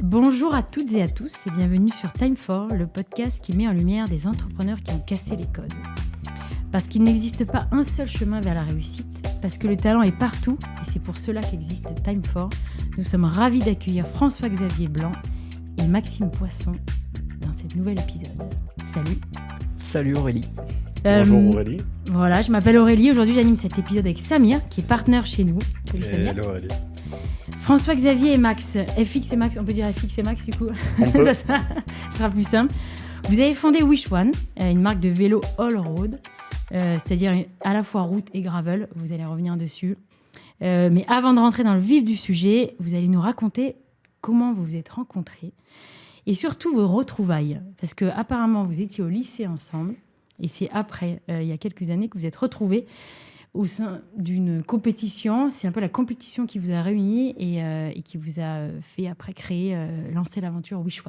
Bonjour à toutes et à tous et bienvenue sur Time for, le podcast qui met en lumière des entrepreneurs qui ont cassé les codes. Parce qu'il n'existe pas un seul chemin vers la réussite, parce que le talent est partout et c'est pour cela qu'existe Time for, nous sommes ravis d'accueillir François-Xavier Blanc et Maxime Poisson dans cet nouvel épisode. Salut. Salut Aurélie. Bonjour Aurélie. Voilà, je m'appelle Aurélie. Aujourd'hui, j'anime cet épisode avec Samir, qui est partenaire chez nous. Salut Samir. Hello Aurélie. François-Xavier et Max. FX et Max, on peut dire FX et Max du coup. Ça sera plus simple. Vous avez fondé Wish One, une marque de vélo all-road, c'est-à-dire à la fois route et gravel. Vous allez revenir dessus. Mais avant de rentrer dans le vif du sujet, vous allez nous raconter comment vous vous êtes rencontrés et surtout vos retrouvailles. Parce qu'apparemment, vous étiez au lycée ensemble et c'est après, il y a quelques années, que vous êtes retrouvés au sein d'une compétition. C'est un peu la compétition qui vous a réunis et qui vous a fait après lancer l'aventure Wish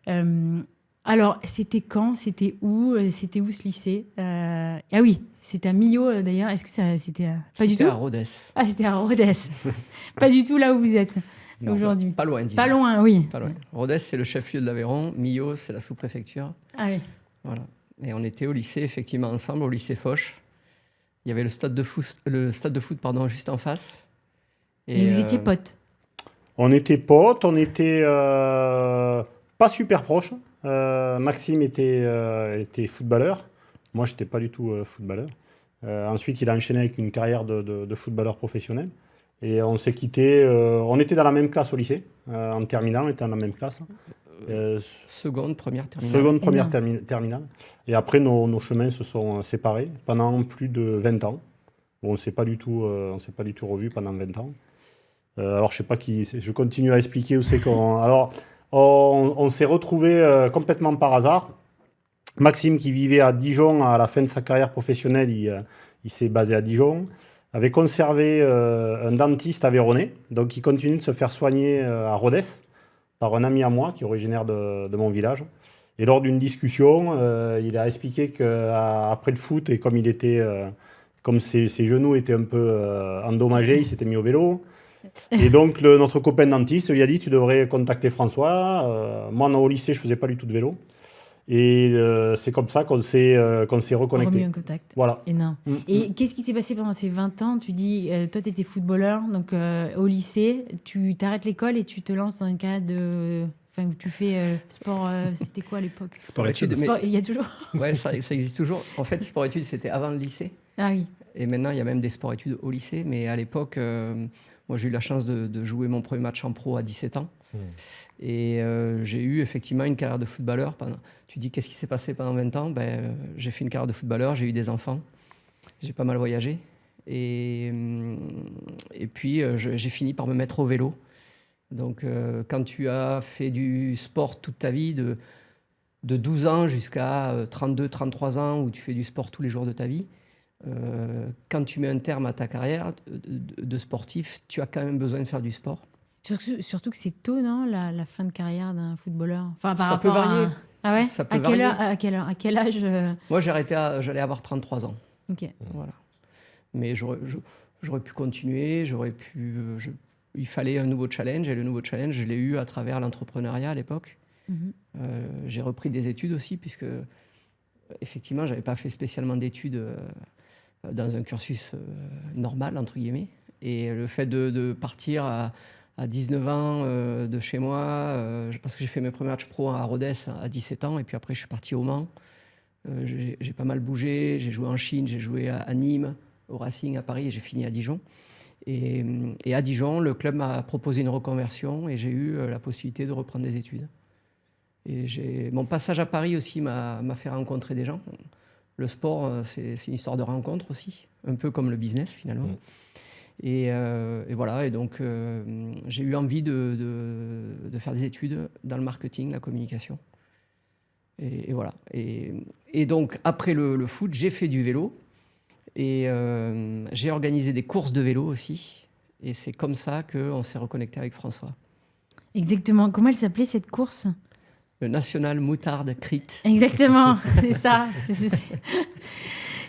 One. Alors, c'était quand ? C'était où ce lycée ? Ah oui, c'était à Millau d'ailleurs. Est-ce que c'était pas du tout ? C'était à Rodez. Ah, c'était à Rodez. Pas du tout là où vous êtes aujourd'hui. Pas loin, disons. Pas loin, oui. Pas loin. Rodez, c'est le chef-lieu de l'Aveyron. Millau, c'est la sous-préfecture. Ah oui. Voilà. Et on était au lycée, effectivement, ensemble, au lycée Foch. Il y avait le stade de foot, juste en face. Et vous étiez potes ? On était potes, on était pas super proches. Maxime était footballeur. Moi, je n'étais pas du tout footballeur. Ensuite, il a enchaîné avec une carrière de footballeur professionnel. Et on s'est quittés. On était dans la même classe au lycée. En terminale, on était dans la même classe. Seconde, première, terminale. Et après, nos chemins se sont séparés pendant plus de 20 ans. Bon, on ne s'est pas du tout revus pendant 20 ans. Alors, je ne sais pas qui... Je continue à expliquer où c'est qu'on... Alors, on s'est retrouvés complètement par hasard. Maxime, qui vivait à Dijon à la fin de sa carrière professionnelle, il s'est basé à Dijon, avait conservé un dentiste aveyronnais, donc il continue de se faire soigner à Rodez, par un ami à moi qui est originaire de mon village. Et lors d'une discussion, il a expliqué qu'après le foot, et comme ses genoux étaient un peu endommagés, il s'était mis au vélo. Et donc notre copain dentiste lui a dit « Tu devrais contacter François ». Moi, au lycée, je ne faisais pas du tout de vélo. Et c'est comme ça qu'on s'est reconnectés. Remis en contact. Voilà. Énorme. Et qu'est-ce qui s'est passé pendant ces 20 ans ? Tu dis, toi, tu étais footballeur, donc au lycée, tu t'arrêtes l'école et tu te lances dans une carrière où tu fais sport. C'était quoi à l'époque ? Sport-études. Il y a toujours. Ouais, ça existe toujours. En fait, sport-études, c'était avant le lycée. Ah oui. Et maintenant, il y a même des sports-études au lycée. Mais à l'époque, moi, j'ai eu la chance de jouer mon premier match en pro à 17 ans. Et j'ai eu effectivement une carrière de footballeur. Tu dis qu'est-ce qui s'est passé pendant 20 ans ? J'ai fait une carrière de footballeur, j'ai eu des enfants, j'ai pas mal voyagé. Et puis j'ai fini par me mettre au vélo. Donc quand tu as fait du sport toute ta vie, de 12 ans jusqu'à 32, 33 ans, où tu fais du sport tous les jours de ta vie, quand tu mets un terme à ta carrière de sportif, tu as quand même besoin de faire du sport. Surtout que c'est tôt, non, la fin de carrière d'un footballeur. Enfin, ça peut varier. Ah ouais ? Ça peut varier. À quel âge Moi, j'allais avoir 33 ans. Ok. Voilà. Mais j'aurais pu continuer, il fallait un nouveau challenge, et le nouveau challenge, je l'ai eu à travers l'entrepreneuriat à l'époque. J'ai repris des études aussi, puisque effectivement, je n'avais pas fait spécialement d'études dans un cursus normal, entre guillemets. Et le fait de partir à 19 ans de chez moi, parce que j'ai fait mes premiers matchs pro à Rodez à 17 ans, et puis après je suis parti au Mans. J'ai pas mal bougé, j'ai joué en Chine, j'ai joué à Nîmes, au Racing à Paris, et j'ai fini à Dijon. Et à Dijon, le club m'a proposé une reconversion, et j'ai eu la possibilité de reprendre des études. Et mon passage à Paris aussi m'a fait rencontrer des gens. Le sport, c'est une histoire de rencontre aussi, un peu comme le business finalement. Et voilà, et donc j'ai eu envie de faire des études dans le marketing, la communication. Et voilà. Et donc après le foot, j'ai fait du vélo et j'ai organisé des courses de vélo aussi. Et c'est comme ça qu'on s'est reconnecté avec François. Exactement. Comment elle s'appelait cette course ? Le National Moutarde Crit. Exactement, c'est ça.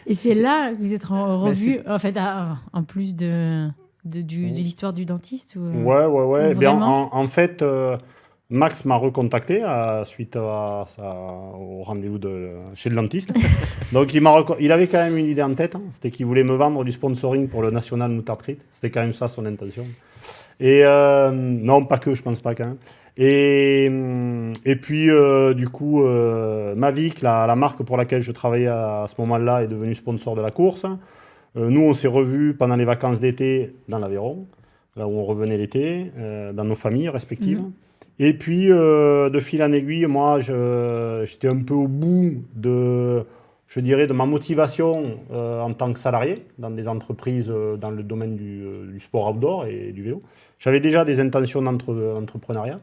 Et c'est là que vous êtes revus, en fait, en plus de de l'histoire du dentiste Ouais. ou vraiment En fait, Max m'a recontacté suite au rendez-vous chez le dentiste. Donc, il avait quand même une idée en tête. C'était qu'il voulait me vendre du sponsoring pour le National Moutarde Treat. C'était quand même ça son intention. Et non, pas que, je pense pas quand même. Et puis, du coup, Mavic, la marque pour laquelle je travaillais à ce moment-là, est devenue sponsor de la course. Nous, on s'est revus pendant les vacances d'été dans l'Aveyron, là où on revenait l'été, dans nos familles respectives. Et puis, de fil en aiguille, moi, j'étais un peu au bout je dirais, de ma motivation en tant que salarié dans des entreprises dans le domaine du sport outdoor et du vélo. J'avais déjà des intentions d'entrepreneuriat.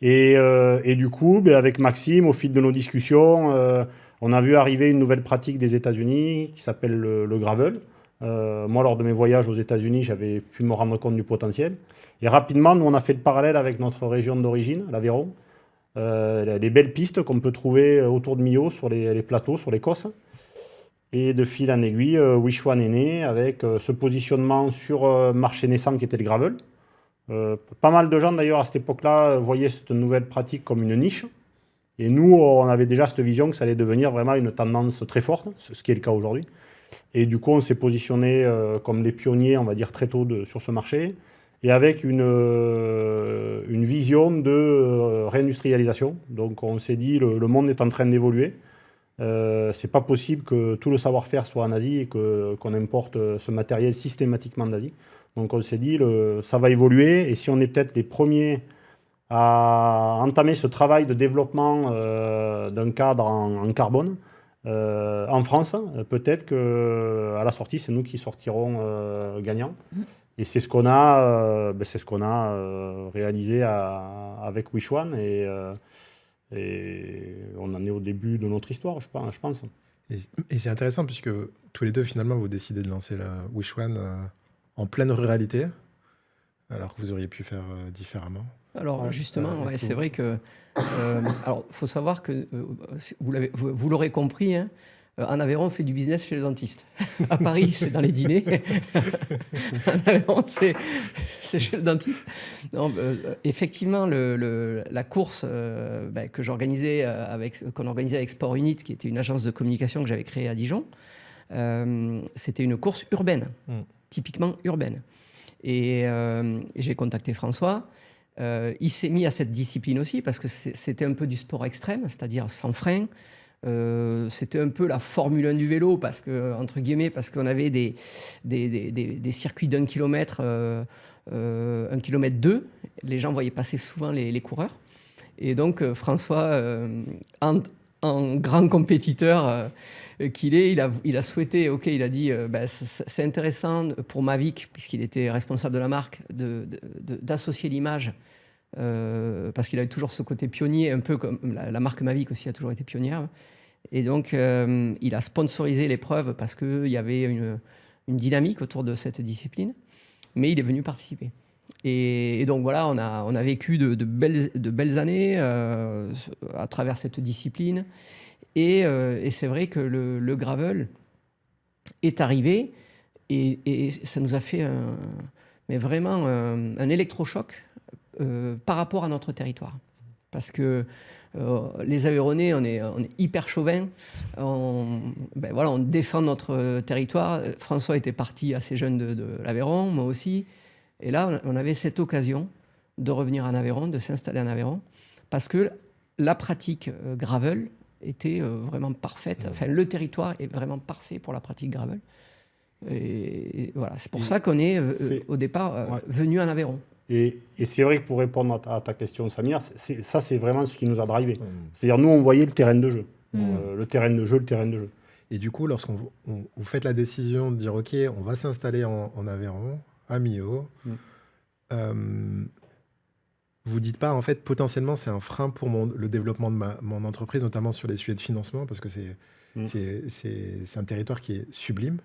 Et du coup, avec Maxime, au fil de nos discussions, on a vu arriver une nouvelle pratique des États-Unis qui s'appelle le gravel. Moi, lors de mes voyages aux États-Unis, j'avais pu me rendre compte du potentiel. Et rapidement, nous, on a fait le parallèle avec notre région d'origine, l'Aveyron. Les belles pistes qu'on peut trouver autour de Millau, sur les plateaux, sur les Cosses. Et de fil en aiguille, Wish-One est né avec ce positionnement sur marché naissant qui était le gravel. Pas mal de gens, d'ailleurs, à cette époque-là, voyaient cette nouvelle pratique comme une niche. Et nous, on avait déjà cette vision que ça allait devenir vraiment une tendance très forte, ce qui est le cas aujourd'hui. Et du coup, on s'est positionné comme les pionniers, on va dire, très tôt sur ce marché, et avec une vision de réindustrialisation. Donc, on s'est dit, le monde est en train d'évoluer. C'est pas possible que tout le savoir-faire soit en Asie et qu'on importe ce matériel systématiquement d'Asie. Donc, on s'est dit, ça va évoluer, et si on est peut-être les premiers à entamer ce travail de développement d'un cadre en carbone, en France, peut-être qu'à la sortie, c'est nous qui sortirons gagnants. Et c'est ce qu'on a, réalisé avec Wish-One. Et on en est au début de notre histoire, je pense. Et c'est intéressant puisque tous les deux, finalement, vous décidez de lancer la Wish-One en pleine ruralité, alors que vous auriez pu faire différemment. Alors justement, c'est vrai que alors faut savoir que vous l'aurez compris, hein, en Aveyron on fait du business chez les dentistes. À Paris c'est dans les dîners. En Aveyron c'est chez le dentiste. Non, effectivement la course qu'on organisait avec Sport Unit, qui était une agence de communication que j'avais créée à Dijon, c'était une course urbaine, typiquement urbaine. Et j'ai contacté François. Il s'est mis à cette discipline aussi parce que c'était un peu du sport extrême, c'est-à-dire sans frein. C'était un peu la Formule 1 du vélo parce qu'on avait des circuits d'1 kilomètre, 1 kilomètre 2. Les gens voyaient passer souvent les coureurs. Et donc François, en grand compétiteur qu'il est, il a souhaité, il a dit, c'est intéressant pour Mavic, puisqu'il était responsable de la marque, d'associer l'image, parce qu'il avait toujours ce côté pionnier, un peu comme la marque Mavic aussi a toujours été pionnière. Et donc, il a sponsorisé l'épreuve parce qu'il y avait une dynamique autour de cette discipline, mais il est venu participer. Et donc voilà, on a vécu de belles années à travers cette discipline. Et c'est vrai que le gravel est arrivé et ça nous a fait vraiment un électrochoc par rapport à notre territoire. Parce que les Aveyronnais, on est hyper chauvins. On défend notre territoire. François était parti assez jeune de l'Aveyron, moi aussi. Et là, on avait cette occasion de revenir en Aveyron, de s'installer en Aveyron, parce que la pratique gravel était vraiment parfaite. Enfin, le territoire est vraiment parfait pour la pratique gravel. Et voilà, c'est pour ça qu'on est au départ venu en Aveyron. Et c'est vrai que pour répondre à ta question, Samir, c'est vraiment ce qui nous a drivé. C'est-à-dire, nous, on voyait le terrain de jeu. Le terrain de jeu. Et du coup, lorsqu'on vous faites la décision de dire « Ok, on va s'installer en Aveyron, à Millau », vous dites pas, en fait, potentiellement, c'est un frein pour le développement de mon entreprise, notamment sur les sujets de financement, parce que c'est un territoire qui est sublime.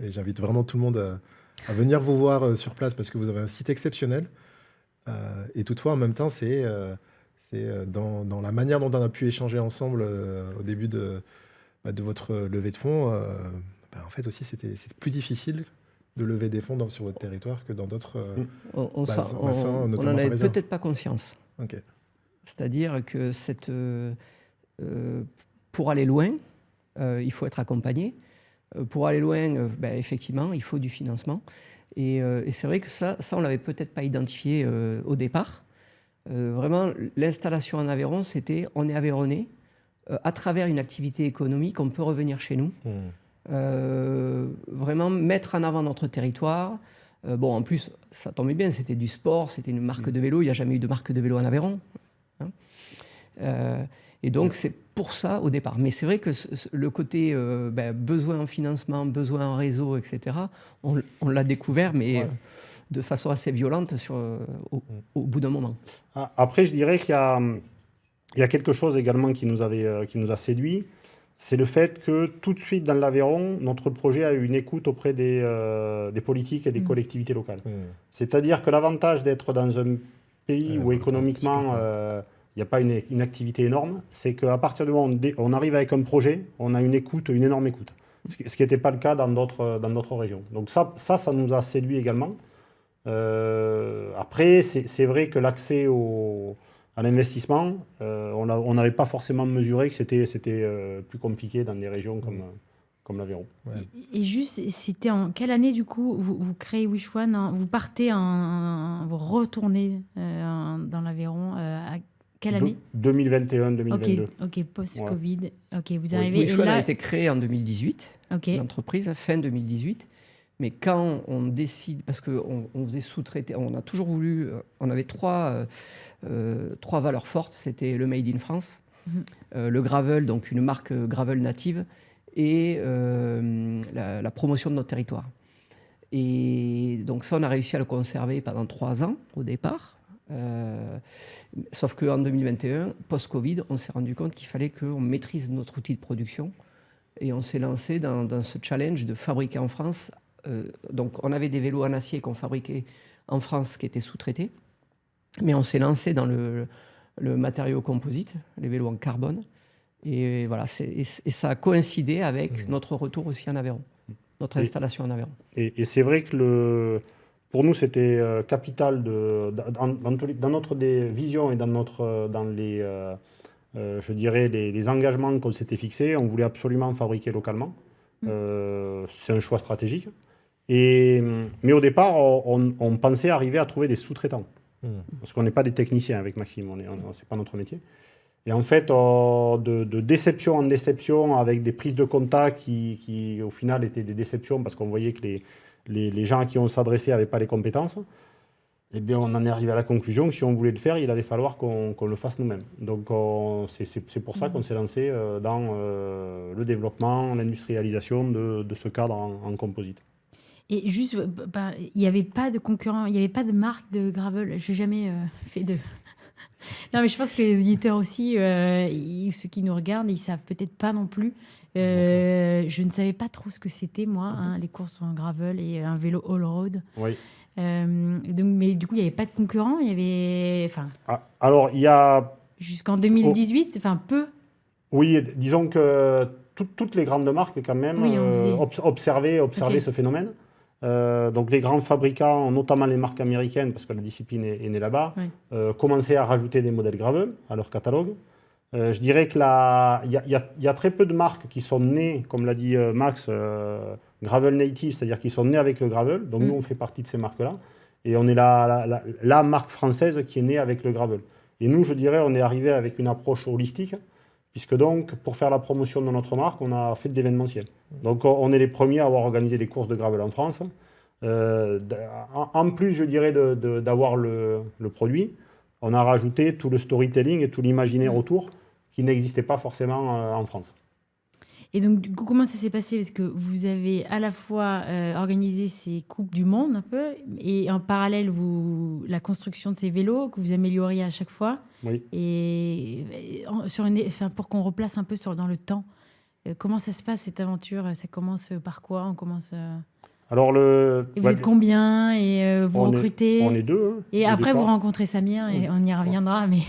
Et j'invite vraiment tout le monde à venir vous voir sur place, parce que vous avez un site exceptionnel. Et toutefois, en même temps, c'est dans la manière dont on a pu échanger ensemble au début de votre levée de fonds, en fait aussi, c'était plus difficile lever des fonds sur votre territoire que dans d'autres On bassins, n'en notamment avait parisiens. peut-être pas conscience. Ok. C'est-à-dire que pour aller loin, il faut être accompagné. Pour aller loin, effectivement, il faut du financement. Et c'est vrai que ça on ne l'avait peut-être pas identifié au départ. Vraiment, l'installation en Aveyron, c'était on est Aveyronnais. À travers une activité économique, on peut revenir chez nous. Vraiment mettre en avant notre territoire. En plus, ça tombait bien, c'était du sport, c'était une marque de vélo. Il n'y a jamais eu de marque de vélo en Aveyron. Et donc, c'est pour ça au départ. Mais c'est vrai que le côté besoin en financement, besoin en réseau, etc., on l'a découvert, mais de façon assez violente au bout d'un moment. Après, je dirais qu'il y a quelque chose également qui nous a séduit. C'est le fait que tout de suite dans l'Aveyron, notre projet a eu une écoute auprès des politiques et des collectivités locales. C'est-à-dire que l'avantage d'être dans un pays où économiquement il n'y a pas une activité énorme, c'est qu'à partir du moment où on arrive avec un projet, on a une énorme écoute. Ce qui n'était pas le cas dans d'autres régions. Donc ça nous a séduit également. Après, c'est vrai que l'accès à l'investissement, on n'avait pas forcément mesuré que c'était plus compliqué dans des régions comme l'Aveyron. Ouais. Et juste, c'était en quelle année du coup vous créez Wish One, hein, vous partez, vous retournez dans l'Aveyron à quelle année? 2021-2022. Ok, post-Covid. Ok, vous arrivez. Wish One a été créé en 2018, l'entreprise, fin 2018. Mais quand on décide, parce qu'on faisait sous-traiter, on a toujours voulu, on avait trois valeurs fortes, c'était le Made in France, le gravel, donc une marque gravel native, et la promotion de notre territoire. Et donc ça, on a réussi à le conserver pendant 3 ans au départ. Sauf qu'en 2021, post-Covid, on s'est rendu compte qu'il fallait qu'on maîtrise notre outil de production. Et on s'est lancé dans ce challenge de fabriquer en France. Donc on avait des vélos en acier qu'on fabriquait en France qui étaient sous-traités. Mais on s'est lancé dans le matériau composite, les vélos en carbone. Et voilà, et ça a coïncidé avec notre retour aussi en Aveyron, notre installation en Aveyron. Et c'est vrai que pour nous, c'était capital dans notre vision et dans les engagements qu'on s'était fixés. On voulait absolument fabriquer localement. C'est un choix stratégique. Mais au départ, on pensait arriver à trouver des sous-traitants. Parce qu'on n'est pas des techniciens avec Maxime, c'est pas notre métier. Et en fait, de déception en déception, avec des prises de contact qui au final étaient des déceptions parce qu'on voyait que les gens à qui on s'adressait n'avaient pas les compétences, eh bien, on en est arrivé à la conclusion que si on voulait le faire, il allait falloir qu'on le fasse nous-mêmes. Donc, c'est pour ça qu'on s'est lancé dans le développement, l'industrialisation de ce cadre en composite. Et juste, il n'y avait pas de concurrents, il n'y avait pas de marque de gravel. Je n'ai jamais fait de... Non, mais je pense que les auditeurs aussi, ceux qui nous regardent, ils ne savent peut-être pas non plus. Je ne savais pas trop ce que c'était, moi, les courses en gravel et un vélo all-road. Oui. Mais du coup, il n'y avait pas de concurrents. Il y avait... Alors, il y a... Jusqu'en 2018, peu. Oui, disons que toutes les grandes marques, quand même, observaient ce phénomène. Donc les grands fabricants, notamment les marques américaines, parce que la discipline est née là-bas, commençaient à rajouter des modèles gravel à leur catalogue. Je dirais qu'il y a très peu de marques qui sont nées, comme l'a dit Max, gravel native, c'est-à-dire qui sont nées avec le gravel. Donc nous, on fait partie de ces marques-là. Et on est la marque française qui est née avec le gravel. Et nous, je dirais, on est arrivé avec une approche holistique, puisque donc, pour faire la promotion de notre marque, on a fait de l'événementiel. Donc, on est les premiers à avoir organisé des courses de gravel en France. En plus, je dirais, d'avoir le produit, on a rajouté tout le storytelling et tout l'imaginaire autour qui n'existait pas forcément en France. Et donc, du coup, comment ça s'est passé? Parce que vous avez à la fois organisé ces Coupes du Monde, un peu, et en parallèle, la construction de ces vélos que vous amélioriez à chaque fois. Oui. Et pour qu'on replace un peu dans le temps. Comment ça se passe, cette aventure? Ça commence par quoi? On commence... Alors et vous êtes combien? Et vous recrutez? On est 2. Et après, vous rencontrez Samir, et on y reviendra. Mais...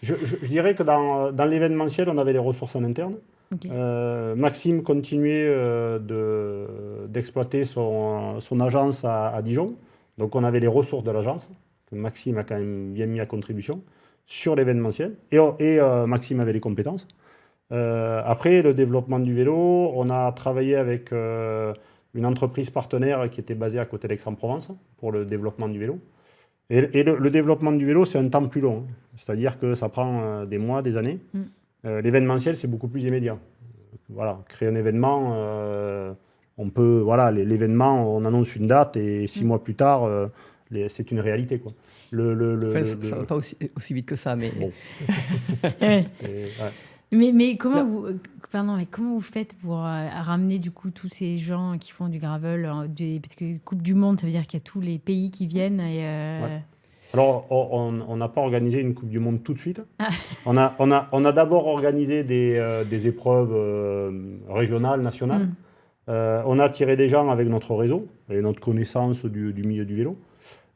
Je dirais que dans l'événementiel, on avait les ressources en interne. Ok. Maxime continuait d'exploiter son agence à Dijon. Donc on avait les ressources de l'agence, que Maxime a quand même bien mis à contribution, sur l'événementiel. Et Maxime avait les compétences. Après, le développement du vélo, on a travaillé avec une entreprise partenaire qui était basée à côté d'Aix-en-Provence pour le développement du vélo. Et le développement du vélo, c'est un temps plus long. C'est-à-dire que ça prend des mois, des années. L'événementiel, c'est beaucoup plus immédiat. Voilà, créer un événement, on peut, voilà, l'événement, on annonce une date et 6 mois plus tard, c'est une réalité, quoi. Ça ne va pas aussi vite que ça, mais... Bon. Ouais. Ouais. Mais comment vous faites pour ramener du coup tous ces gens qui font du gravel, parce que Coupe du Monde, ça veut dire qu'il y a tous les pays qui viennent et Ouais. Alors, on n'a pas organisé une Coupe du Monde tout de suite. On a d'abord organisé des épreuves régionales, nationales. On a attiré des gens avec notre réseau et notre connaissance du milieu du vélo.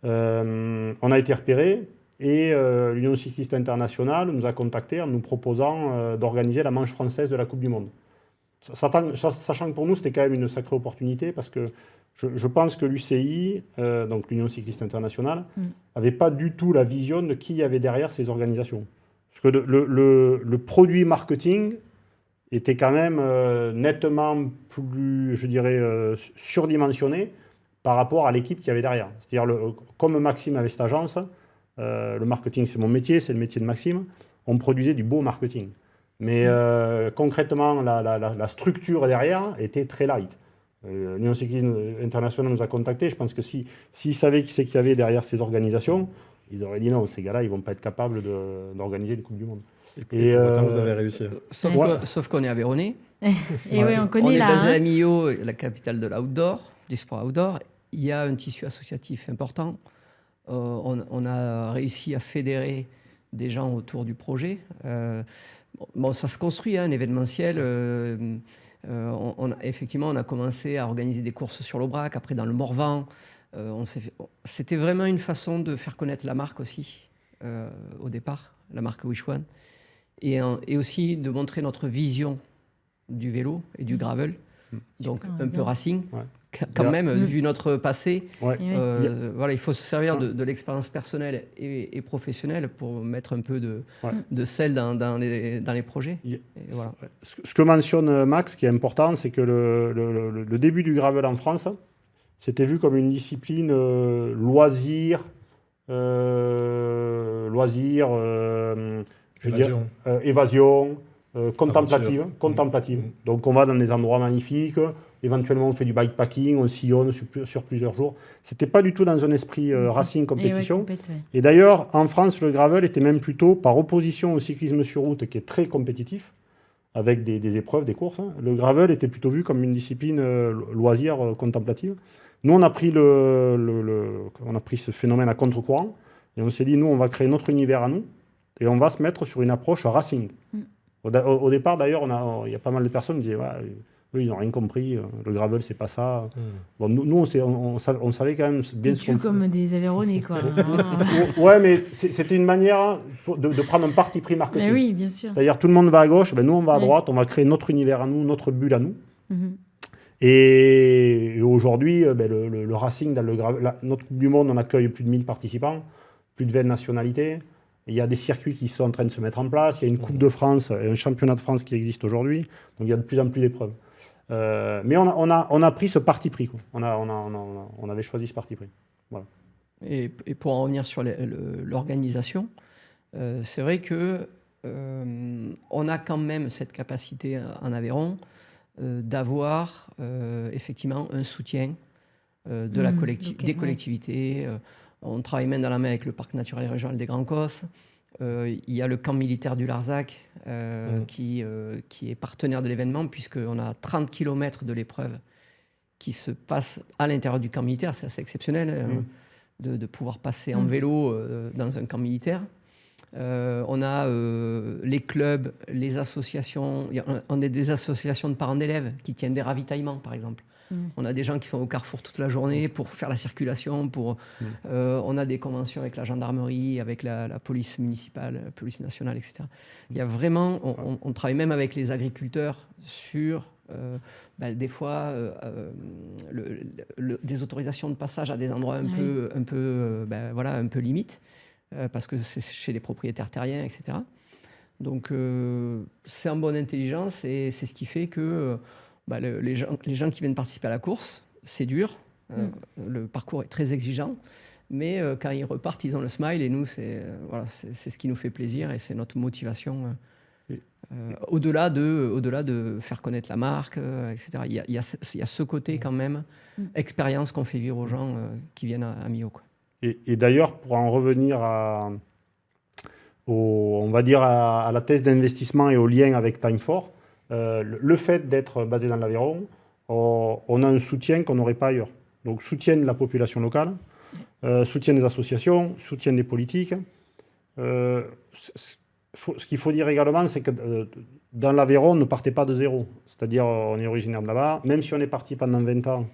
On a été repérés et l'Union cycliste internationale nous a contactés en nous proposant d'organiser la manche française de la Coupe du Monde. Sachant que pour nous, c'était quand même une sacrée opportunité parce que je pense que l'UCI, donc l'Union cycliste internationale, n'avait pas du tout la vision de qui y avait derrière ces organisations. Parce que le produit marketing était quand même nettement plus, je dirais, surdimensionné par rapport à l'équipe qu'il y avait derrière. C'est-à-dire, comme Maxime avait cette agence, le marketing c'est mon métier, c'est le métier de Maxime, on produisait du beau marketing. Mais concrètement, la structure derrière était très light. L'Union cycliste internationale nous a contactés. Je pense que s'ils savaient qui c'est qu'il y avait derrière ces organisations, ils auraient dit non, ces gars-là, ils ne vont pas être capables d'organiser une Coupe du Monde. Et pourtant, vous avez réussi. Sauf qu'on est Aveyronais. Et oui, on connaît on est là. basé à Millau, la capitale de l'outdoor, du sport outdoor. Il y a un tissu associatif important. On a réussi à fédérer des gens autour du projet. Bon, ça se construit, un événementiel. Effectivement, on a commencé à organiser des courses sur l'Aubrac, après dans le Morvan. C'était vraiment une façon de faire connaître la marque aussi, au départ, la marque Wish One. Et aussi de montrer notre vision du vélo et du gravel. Donc un peu racing, quand même, vu notre passé. Voilà, il faut se servir de l'expérience personnelle et professionnelle pour mettre un peu de sel dans les projets. Voilà. Ce que mentionne Max, qui est important, c'est que le début du gravel en France, c'était vu comme une discipline loisir, évasion, contemplative. Donc on va dans des endroits magnifiques, éventuellement on fait du bikepacking, on sillonne sur plusieurs jours. C'était pas du tout dans un esprit racing compétition. Et d'ailleurs, en France, le gravel était même plutôt par opposition au cyclisme sur route qui est très compétitif, avec des épreuves, des courses. Le gravel était plutôt vu comme une discipline loisir contemplative. Nous, on a pris ce phénomène à contre-courant et on s'est dit, nous, on va créer notre univers à nous et on va se mettre sur une approche racing. Au départ, d'ailleurs, il y a pas mal de personnes qui disaient, eux, ils n'ont rien compris, le gravel, c'est pas ça. Bon, nous on savait quand même bien ce qu'on fait. Comme des Aveyronnais, quoi. Ouais, mais c'était une manière de prendre un parti pris marketing. Mais oui, bien sûr. C'est-à-dire, tout le monde va à gauche, nous, on va à droite, on va créer notre univers à nous, notre bulle à nous. Et aujourd'hui, le racing, dans notre Coupe du Monde, on accueille plus de 1000 participants, plus de 20 nationalités. Il y a des circuits qui sont en train de se mettre en place. Il y a une Coupe de France et un championnat de France qui existe aujourd'hui. Donc il y a de plus en plus d'épreuves. Mais on a pris ce parti pris, quoi. On avait choisi ce parti pris. Voilà. Et pour en revenir sur l'organisation, c'est vrai que on a quand même cette capacité en Aveyron d'avoir effectivement un soutien des collectivités. On travaille main dans la main avec le parc naturel régional des Grands Causses. Il y a le camp militaire du Larzac qui est partenaire de l'événement, puisqu'on a 30 km de l'épreuve qui se passe à l'intérieur du camp militaire. C'est assez exceptionnel de pouvoir passer en vélo dans un camp militaire. On a les clubs, les associations. On a des associations de parents d'élèves qui tiennent des ravitaillements, par exemple. On a des gens qui sont au carrefour toute la journée pour faire la circulation. On a des conventions avec la gendarmerie, avec la police municipale, la police nationale, etc. Il y a vraiment, on travaille même avec les agriculteurs sur des fois des autorisations de passage à des endroits un peu limites, parce que c'est chez les propriétaires terriens, etc. Donc c'est en bonne intelligence et c'est ce qui fait que les gens qui viennent participer à la course, c'est dur. Le parcours est très exigeant. Mais quand ils repartent, ils ont le smile. Et nous, c'est ce qui nous fait plaisir et c'est notre motivation. Au-delà de faire connaître la marque, etc. Il y a ce côté quand même, expérience qu'on fait vivre aux gens qui viennent à Millau, quoi. Et d'ailleurs, pour en revenir on va dire à la thèse d'investissement et au lien avec Time for, le fait d'être basé dans l'Aveyron, on a un soutien qu'on n'aurait pas ailleurs. Donc soutien de la population locale, soutien des associations, soutien des politiques. Ce qu'il faut dire également, c'est que dans l'Aveyron, on ne partait pas de zéro. C'est-à-dire, on est originaire de là-bas. Même si on est parti pendant 20 ans,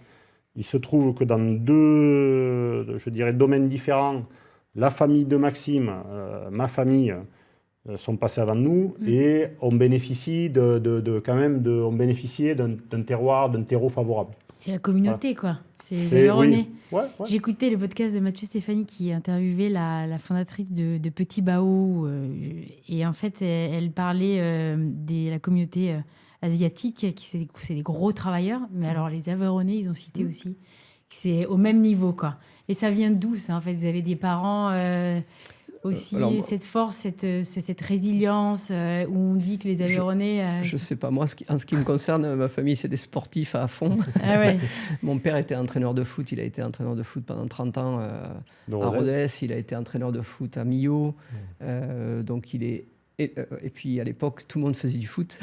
il se trouve que dans deux, je dirais, domaines différents, la famille de Maxime, ma famille, sont passés avant nous et on bénéficie on bénéficiait d'un terreau favorable. C'est la communauté, quoi. C'est les Aveyronnais. Oui. J'ai écouté le podcast de Mathieu Stéphanie qui interviewait la fondatrice de Petit Bao. Et en fait, elle parlait de la communauté asiatique, c'est des gros travailleurs. Mais alors, les Aveyronnais, ils ont cité aussi que c'est au même niveau, quoi. Et ça vient d'où, ça, en fait? Vous avez des parents aussi, cette force, cette résilience, où on dit que les Aveyronnais... Je sais pas, moi, en ce qui me concerne, ma famille, c'est des sportifs à fond. Ah ouais. Mon père était entraîneur de foot, il a été entraîneur de foot pendant 30 ans à Rodez, il a été entraîneur de foot à Millau, donc il est... Et puis à l'époque, tout le monde faisait du foot.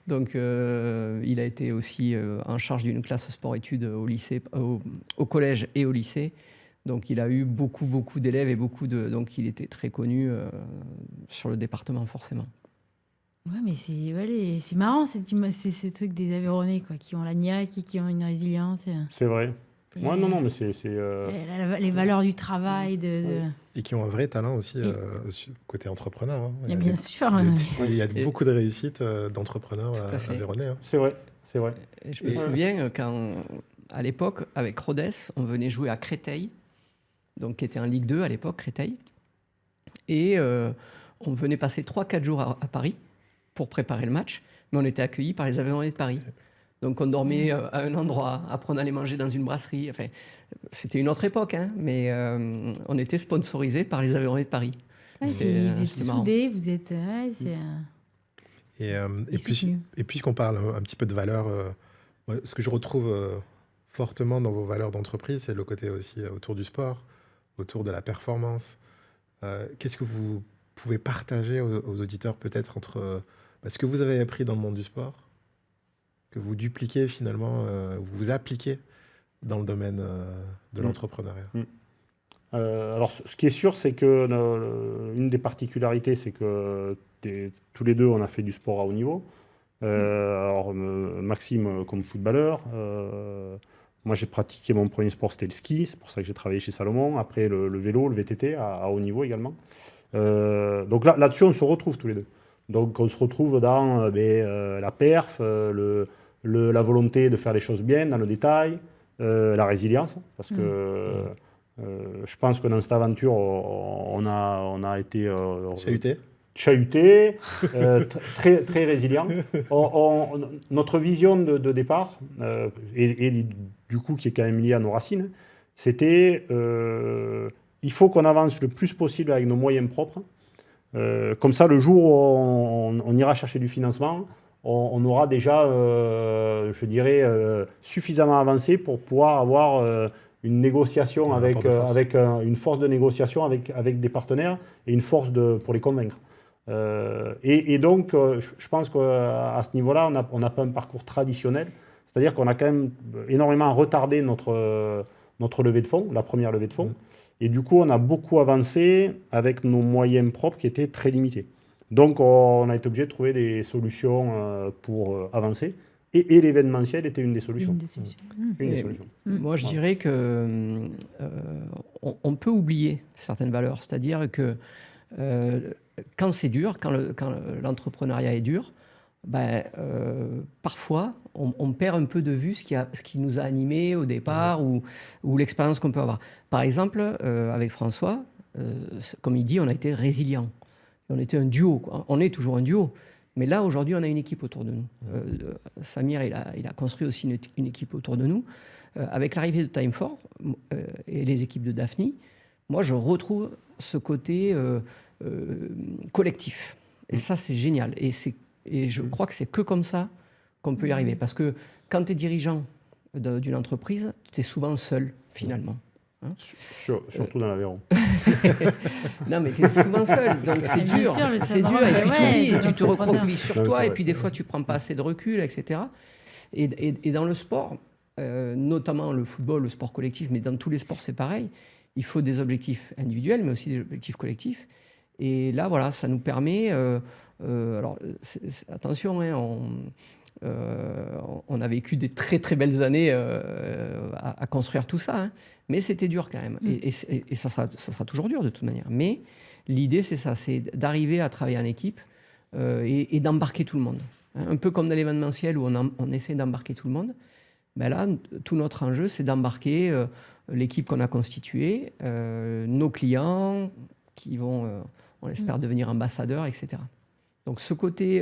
Donc il a été aussi en charge d'une classe sport-études au lycée, au collège et au lycée. Donc il a eu beaucoup d'élèves et donc il était très connu sur le département, forcément. Ouais, mais c'est marrant, ce truc des Aveyronnais, quoi, qui ont la niaque et qui ont une résilience. C'est vrai. Ouais, non, mais c'est... Les valeurs du travail. Et qui ont un vrai talent aussi côté entrepreneur. Hein. Bien sûr. Il y a beaucoup de réussites d'entrepreneurs aveyronnais. Hein. C'est vrai. Et je me souviens quand, à l'époque, avec Rodez, on venait jouer à Créteil, donc qui était en Ligue 2 à l'époque, Créteil. Et on venait passer 3-4 jours à Paris pour préparer le match, mais on était accueillis par les Aveyronnais de Paris. Donc on dormait à un endroit, après on allait manger dans une brasserie. Enfin, c'était une autre époque, hein, mais on était sponsorisés par les Aveyronnais de Paris. Ouais, vous êtes soudés, vous êtes... Et puisqu'on parle un petit peu de valeurs, ce que je retrouve fortement dans vos valeurs d'entreprise, c'est le côté aussi autour du sport, autour de la performance. Qu'est-ce que vous pouvez partager aux auditeurs peut-être entre ce que vous avez appris dans le monde du sport, que vous dupliquez finalement, vous appliquez dans le domaine de l'entrepreneuriat? Alors, ce qui est sûr, c'est que une des particularités, c'est que tous les deux, on a fait du sport à haut niveau. Alors, Maxime comme footballeur. Moi, j'ai pratiqué mon premier sport, c'était le ski. C'est pour ça que j'ai travaillé chez Salomon. Après, le vélo, le VTT à haut niveau également. Donc là-dessus, on se retrouve tous les deux. Donc, on se retrouve dans la perf, la volonté de faire les choses bien, dans le détail, la résilience. Parce que je pense que dans cette aventure, on a été chahuté, très, très résilient. Notre vision de départ, et du coup qui est quand même liée à nos racines, c'était il faut qu'on avance le plus possible avec nos moyens propres. Comme ça, le jour où on ira chercher du financement, on aura déjà, je dirais, suffisamment avancé pour pouvoir avoir une négociation avec une force de négociation avec des partenaires et une force pour les convaincre. Et donc, je pense qu'à ce niveau-là, on n'a pas un parcours traditionnel. C'est-à-dire qu'on a quand même énormément retardé notre levée de fonds, la première levée de fonds. Et du coup, on a beaucoup avancé avec nos moyens propres qui étaient très limités. Donc, on a été obligé de trouver des solutions pour avancer. Et l'événementiel était une des solutions. Moi, je dirais que on peut oublier certaines valeurs. C'est-à-dire que quand c'est dur, quand l'entrepreneuriat est dur, parfois, on perd un peu de vue ce qui nous a animés au départ ou l'expérience qu'on peut avoir. Par exemple, avec François, comme il dit, on a été résilients. On était un duo, quoi. On est toujours un duo. Mais là, aujourd'hui, on a une équipe autour de nous. Samir, il a construit aussi une équipe autour de nous. Avec l'arrivée de Time4 et les équipes de Daphne, moi, je retrouve ce côté collectif. Et ça, c'est génial. Et je crois que c'est que comme ça qu'on peut y arriver. Parce que quand tu es dirigeant d'une entreprise, tu es souvent seul, finalement. Hein, surtout dans l'Aveyron. Non, mais tu es souvent seul, donc c'est dur. C'est dur, et puis tu oublies, et tu te recroquevilles sur toi, et puis des fois tu prends pas assez de recul, etc. Et dans le sport, notamment le football, le sport collectif, mais dans tous les sports c'est pareil, il faut des objectifs individuels, mais aussi des objectifs collectifs. Et là, voilà, ça nous permet... alors, attention, hein, on a vécu des très très belles années à construire tout ça, hein. Mais c'était dur quand même. Et ça sera toujours dur de toute manière. Mais l'idée, c'est ça, c'est d'arriver à travailler en équipe et d'embarquer tout le monde. Hein. Un peu comme dans l'événementiel où on essaie d'embarquer tout le monde. Ben là, tout notre enjeu, c'est d'embarquer l'équipe qu'on a constituée, nos clients qui vont, on espère, devenir ambassadeurs, etc. Donc ce côté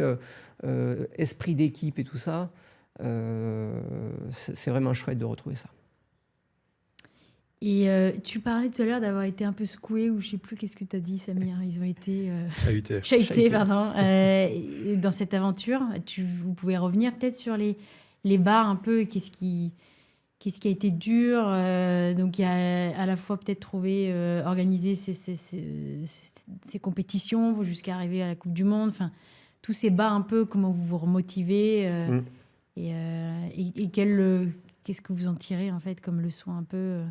esprit d'équipe et tout ça, c'est vraiment chouette de retrouver ça. Et tu parlais tout à l'heure d'avoir été un peu secoué, ou je ne sais plus, qu'est-ce que tu as dit, Samir? Ils ont été... chahutés, pardon, dans cette aventure. Vous pouvez revenir peut-être sur les bars un peu, qu'est-ce qui a été dur, donc il y a à la fois peut-être trouver, organiser ces compétitions jusqu'à arriver à la Coupe du Monde, enfin tous ces bars un peu, comment vous vous remotivez et qu'est-ce que vous en tirez en fait comme leçon un peu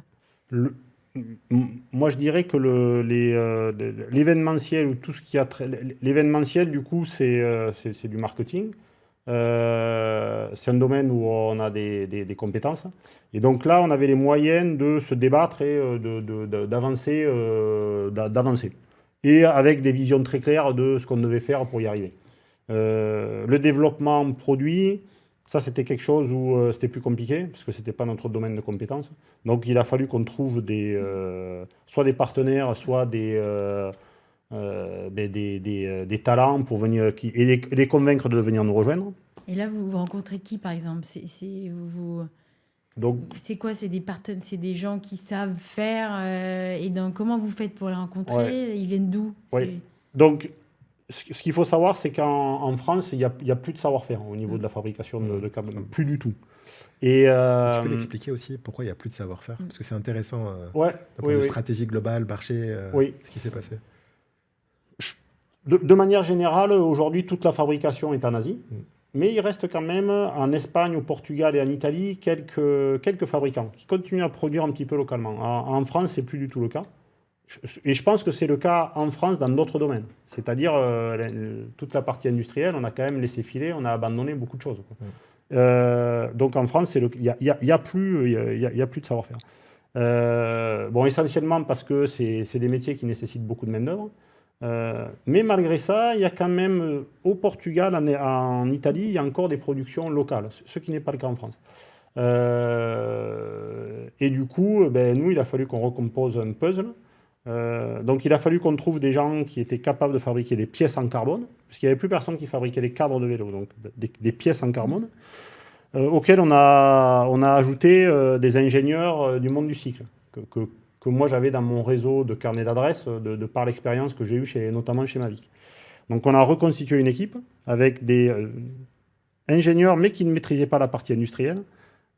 Moi je dirais que l'événementiel ou tout ce qui a l'événementiel du coup c'est du marketing. C'est un domaine où on a des compétences. Et donc là, on avait les moyens de se débattre et d'avancer. Et avec des visions très claires de ce qu'on devait faire pour y arriver. Le développement produit, ça c'était quelque chose où c'était plus compliqué, parce que ce n'était pas notre domaine de compétences. Donc il a fallu qu'on trouve soit des partenaires, soit des talents pour venir et les convaincre de venir nous rejoindre. Et là, vous rencontrez qui, par exemple? Donc, c'est quoi? C'est des gens qui savent faire et donc, comment vous faites pour les rencontrer? Ils viennent d'où? Donc, ce qu'il faut savoir, c'est qu'en France, il y a plus de savoir-faire au niveau de la fabrication de câbles. Plus du tout. Et, tu peux l'expliquer aussi pourquoi il n'y a plus de savoir-faire? Parce que c'est intéressant d'un point de vue stratégie globale, marché, ce qui s'est passé. De manière générale, aujourd'hui, toute la fabrication est en Asie. Mais il reste quand même en Espagne, au Portugal et en Italie quelques fabricants qui continuent à produire un petit peu localement. En France, ce n'est plus du tout le cas. Et je pense que c'est le cas en France dans d'autres domaines. C'est-à-dire toute la partie industrielle, on a quand même laissé filer, on a abandonné beaucoup de choses. Donc en France, il n'y a plus de savoir-faire. Essentiellement parce que c'est des métiers qui nécessitent beaucoup de main-d'œuvre. Mais malgré ça, il y a quand même au Portugal, en Italie, il y a encore des productions locales, ce qui n'est pas le cas en France. Et du coup, nous, il a fallu qu'on recompose un puzzle. Donc il a fallu qu'on trouve des gens qui étaient capables de fabriquer des pièces en carbone, parce qu'il n'y avait plus personne qui fabriquait des cadres de vélo, donc des pièces en carbone, auxquelles on a ajouté des ingénieurs du monde du cycle, que moi j'avais dans mon réseau de carnet d'adresses, de par l'expérience que j'ai eue notamment chez Mavic. Donc on a reconstitué une équipe avec des ingénieurs, mais qui ne maîtrisaient pas la partie industrielle,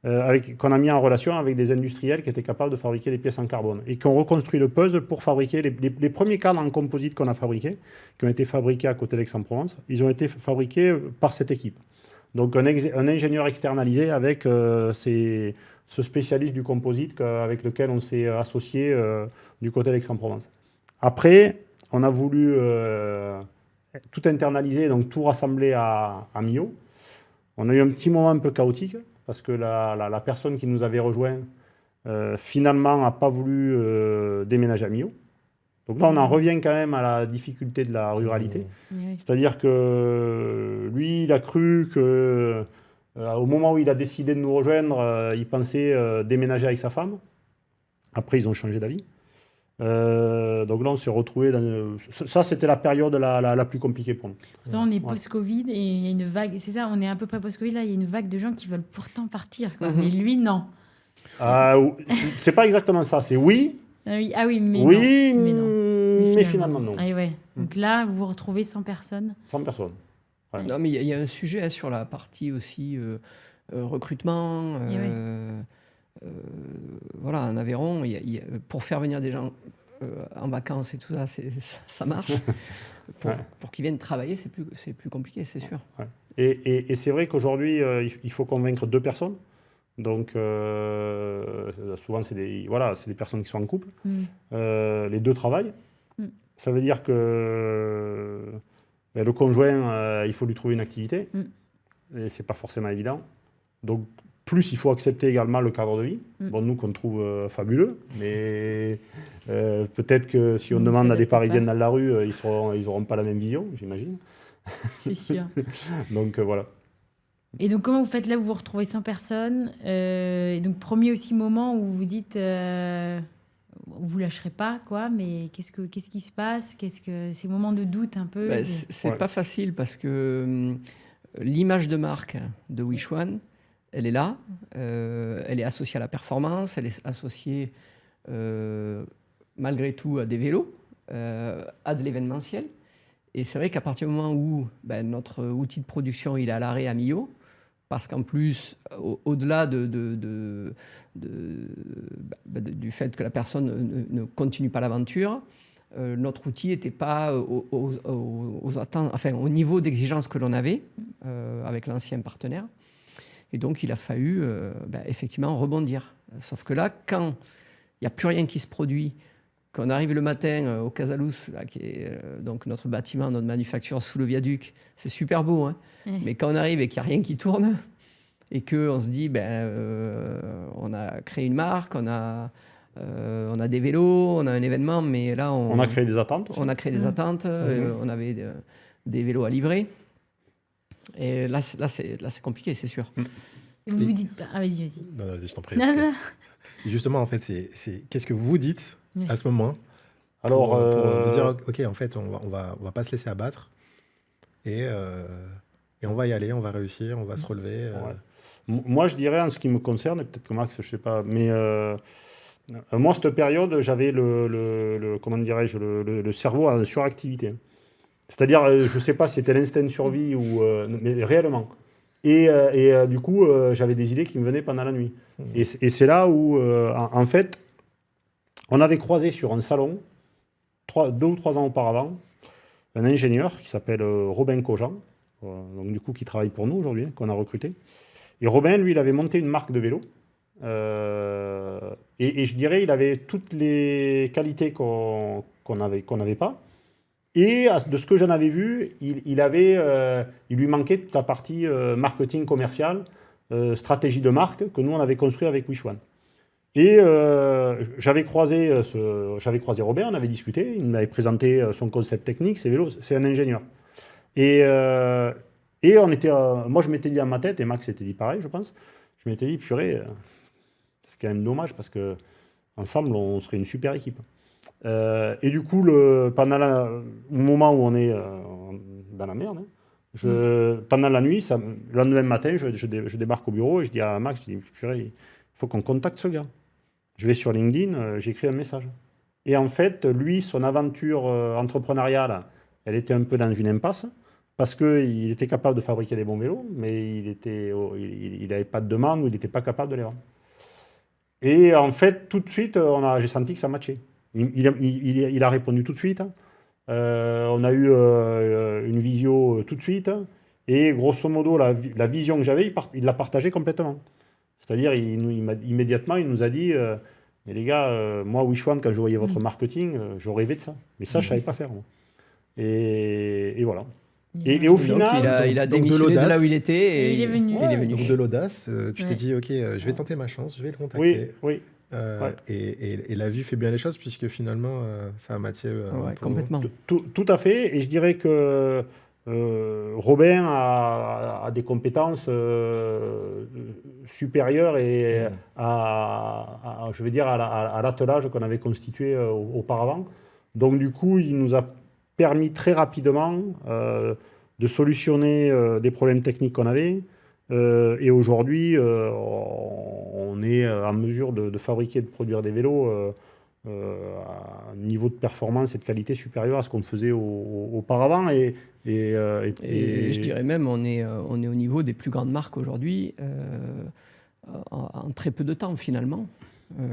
qu'on a mis en relation avec des industriels qui étaient capables de fabriquer des pièces en carbone et qui ont reconstruit le puzzle pour fabriquer les premiers cadres en composite qu'on a fabriqués, qui ont été fabriqués à côté d'Aix-en-Provence. Ils ont été fabriqués par cette équipe. Donc un ingénieur externalisé avec ce spécialiste du composite avec lequel on s'est associé du côté d'Aix-en-Provence. Après, on a voulu tout internaliser, donc tout rassembler à Millau. On a eu un petit moment un peu chaotique, parce que la personne qui nous avait rejoint, finalement, n'a pas voulu déménager à Millau. Donc là, on en revient quand même à la difficulté de la ruralité. C'est-à-dire que lui, il a cru que au moment où il a décidé de nous rejoindre, il pensait déménager avec sa femme. Après, ils ont changé d'avis. Donc là, on s'est retrouvés dans... Ça, c'était la période la plus compliquée pour nous. Pourtant, on est post-Covid et il y a une vague... C'est ça, on est à peu près post-Covid, là, il y a une vague de gens qui veulent pourtant partir. Quoi. Mais lui, non. C'est pas exactement ça. C'est oui. Ah oui, mais oui, non. Mais finalement, non. Ah, ouais. Donc là, vous vous retrouvez 100 personnes. 100 personnes. Ouais. Non, mais il y a un sujet sur la partie aussi recrutement. Voilà, en Aveyron, pour faire venir des gens en vacances et tout ça, ça marche. Pour qu'ils viennent travailler, c'est plus compliqué, c'est sûr. Ouais. Et c'est vrai qu'aujourd'hui, il faut convaincre 2 personnes. Donc, souvent, c'est des personnes qui sont en couple. Les 2 travaillent. Ça veut dire que le conjoint, il faut lui trouver une activité. Et ce n'est pas forcément évident. Donc, plus, il faut accepter également le cadre de vie. Bon, nous, qu'on trouve fabuleux. Mais peut-être que si on demande à des Parisiens dans la rue, ils n'auront pas la même vision, j'imagine. C'est sûr. Donc, voilà. Et donc, comment vous faites là? Vous vous retrouvez 100 personnes. Et donc, premier aussi moment où vous dites... vous lâcherez pas, quoi, mais qu'est-ce qui se passe? Ces moments de doute un peu? C'est pas facile parce que l'image de marque de Wish One, elle est là, elle est associée à la performance, elle est associée malgré tout à des vélos, à de l'événementiel. Et c'est vrai qu'à partir du moment où notre outil de production il est à l'arrêt à Millau, parce qu'en plus, au-delà du fait que la personne ne continue pas l'aventure, notre outil n'était pas aux attentes, enfin, au niveau d'exigence que l'on avait avec l'ancien partenaire. Et donc, il a fallu effectivement rebondir. Sauf que là, quand il n'y a plus rien qui se produit, qu'on arrive le matin au Casalous, là, qui est donc notre bâtiment, notre manufacture sous le viaduc, c'est super beau, hein. Mais quand on arrive et qu'il n'y a rien qui tourne, et qu'on se dit, on a créé une marque, on a des vélos, on a un événement, mais là... On a créé des attentes aussi. On a créé des attentes, on avait des vélos à livrer. Et là c'est compliqué, c'est sûr. Et vous vous dites pas... Ah, vas-y. Non, vas-y, je t'en prie. Justement, en fait, c'est qu'est-ce que vous vous dites à ce moment pour vous dire, OK, en fait, on va pas se laisser abattre et on va y aller, on va réussir, on va se relever. Moi, je dirais, en ce qui me concerne, et peut-être que Max, je sais pas, mais moi, cette période, j'avais comment dirais-je, le cerveau en suractivité. C'est-à-dire, je ne sais pas si c'était l'instinct de survie ou mais réellement. Et du coup, j'avais des idées qui me venaient pendant la nuit. Et c'est là où, en fait, on avait croisé sur un salon, 2 ou 3 ans auparavant, un ingénieur qui s'appelle Robin Cogent, donc du coup qui travaille pour nous aujourd'hui, qu'on a recruté. Et Robin, lui, il avait monté une marque de vélo. Et je dirais, il avait toutes les qualités qu'on n'avait pas. Et de ce que j'en avais vu, il lui manquait toute la partie marketing commercial, stratégie de marque que nous, on avait construit avec Wish One. Et j'avais croisé Robin, on avait discuté, il m'avait présenté son concept technique, ses vélos, c'est un ingénieur. Et moi, je m'étais dit à ma tête, et Max s'était dit pareil, je pense, je m'étais dit, purée, c'est quand même dommage parce qu'ensemble, on serait une super équipe. Et du coup, pendant le moment où on est dans la merde, pendant la nuit, le lendemain matin, je débarque au bureau et je dis à Max, je dis, purée, il faut qu'on contacte ce gars. Je vais sur LinkedIn, j'écris un message. Et en fait, lui, son aventure entrepreneuriale, elle était un peu dans une impasse parce qu'il était capable de fabriquer des bons vélos, mais il n'avait pas de demande ou il n'était pas capable de les vendre. Et en fait, tout de suite, j'ai senti que ça matchait. Il a répondu tout de suite. On a eu une visio tout de suite. Et grosso modo, la vision que j'avais, il l'a partagée complètement. C'est-à-dire, immédiatement, il nous a dit mais les gars, moi, Wish1, quand je voyais votre marketing, je rêvais de ça. Mais ça, je ne savais pas faire. Moi. Et voilà. Et au final, il a démissionné de là où il était et il est venu. Donc de l'audace, tu t'es dit, ok, je vais tenter ma chance, je vais le contacter. Oui. Et la vie fait bien les choses, puisque finalement, ça a matché. Complètement. Tout à fait. Et je dirais que Robin a des compétences supérieures et je vais dire, à l'attelage qu'on avait constitué auparavant. Donc du coup, il nous a permis très rapidement de solutionner des problèmes techniques qu'on avait. Et aujourd'hui, on est en mesure de fabriquer et de produire des vélos à un niveau de performance et de qualité supérieur à ce qu'on faisait auparavant. Et je dirais même, on est au niveau des plus grandes marques aujourd'hui, en très peu de temps finalement,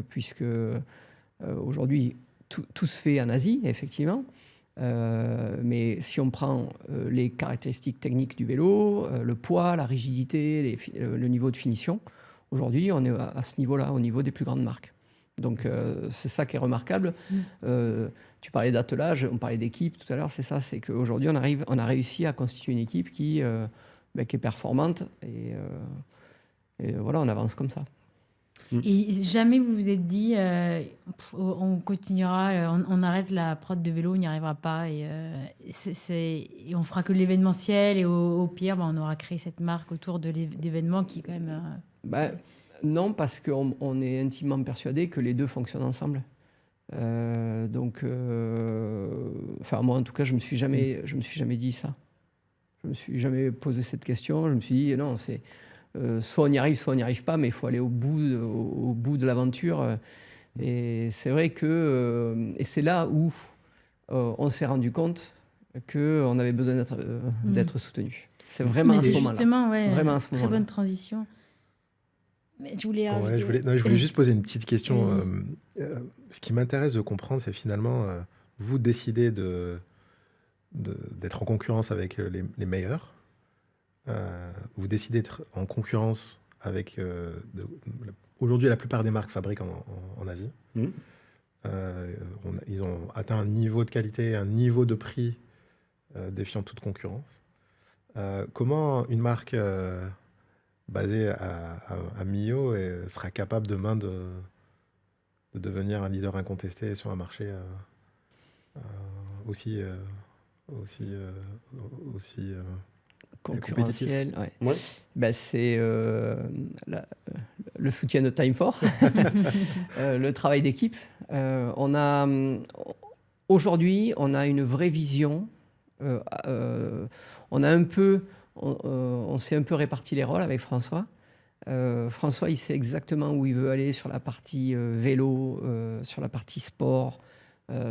puisque aujourd'hui, tout se fait en Asie, effectivement. Mais si on prend les caractéristiques techniques du vélo, le poids, la rigidité, le niveau de finition, aujourd'hui, on est à ce niveau-là, au niveau des plus grandes marques. Donc, c'est ça qui est remarquable. Tu parlais d'attelage, on parlait d'équipe tout à l'heure, c'est ça, c'est qu'aujourd'hui, on a réussi à constituer une équipe qui est performante et voilà, on avance comme ça. Et jamais vous vous êtes dit, on continuera, on arrête la prod de vélo, on n'y arrivera pas, et on fera que l'événementiel, et au pire, on aura créé cette marque autour d'événements qui quand même... Non, parce qu'on est intimement persuadé que les deux fonctionnent ensemble. Donc, moi en tout cas, je me suis jamais dit ça. Je me suis jamais posé cette question. Je me suis dit non, c'est soit on y arrive, soit on n'y arrive pas, mais il faut aller au bout de l'aventure. Et c'est vrai que et c'est là où on s'est rendu compte qu'on avait besoin d'être soutenu. C'est vraiment à ce moment-là. Justement, vraiment à ce très bonne transition. Mais je voulais je voulais juste poser une petite question. Ce qui m'intéresse de comprendre, c'est finalement, vous décidez d'être en concurrence avec les meilleurs. Vous décidez d'être en concurrence avec... aujourd'hui, la plupart des marques fabriquent en Asie. Ils ont atteint un niveau de qualité, un niveau de prix défiant toute concurrence. Comment une marque basée à Millau sera capable demain de devenir un leader incontesté sur un marché aussi concurrentiel, c'est le soutien de Time For, le travail d'équipe. Aujourd'hui, on a une vraie vision. On s'est un peu réparti les rôles avec François. François, il sait exactement où il veut aller sur la partie vélo, sur la partie sport,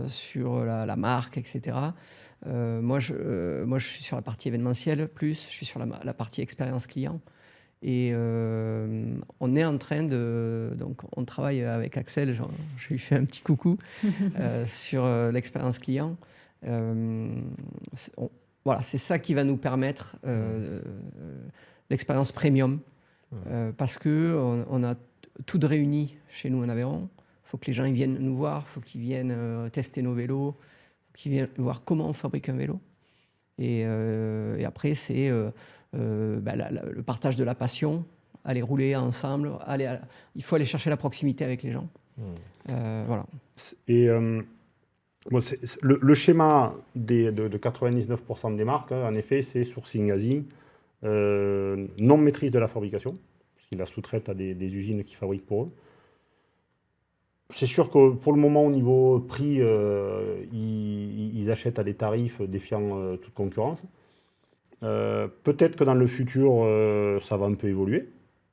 sur la marque, etc. Moi, je suis sur la partie événementielle, je suis sur la partie expérience client. Et on est en train donc on travaille avec Axel, je lui fais un petit coucou, sur l'expérience client. Voilà, c'est ça qui va nous permettre l'expérience premium, parce qu'on a tout de réuni chez nous en Aveyron. Il faut que les gens ils viennent nous voir, il faut qu'ils viennent tester nos vélos, qui viennent voir comment on fabrique un vélo. Et après, c'est le partage de la passion, aller rouler ensemble, il faut aller chercher la proximité avec les gens. Voilà. Et le schéma de 99% des marques, en effet, c'est sourcing Asie, non maîtrise de la fabrication, parce qu'ils la sous-traitent à des usines qui fabriquent pour eux. C'est sûr que pour le moment, au niveau prix, ils achètent à des tarifs défiant toute concurrence. Peut-être que dans le futur, ça va un peu évoluer,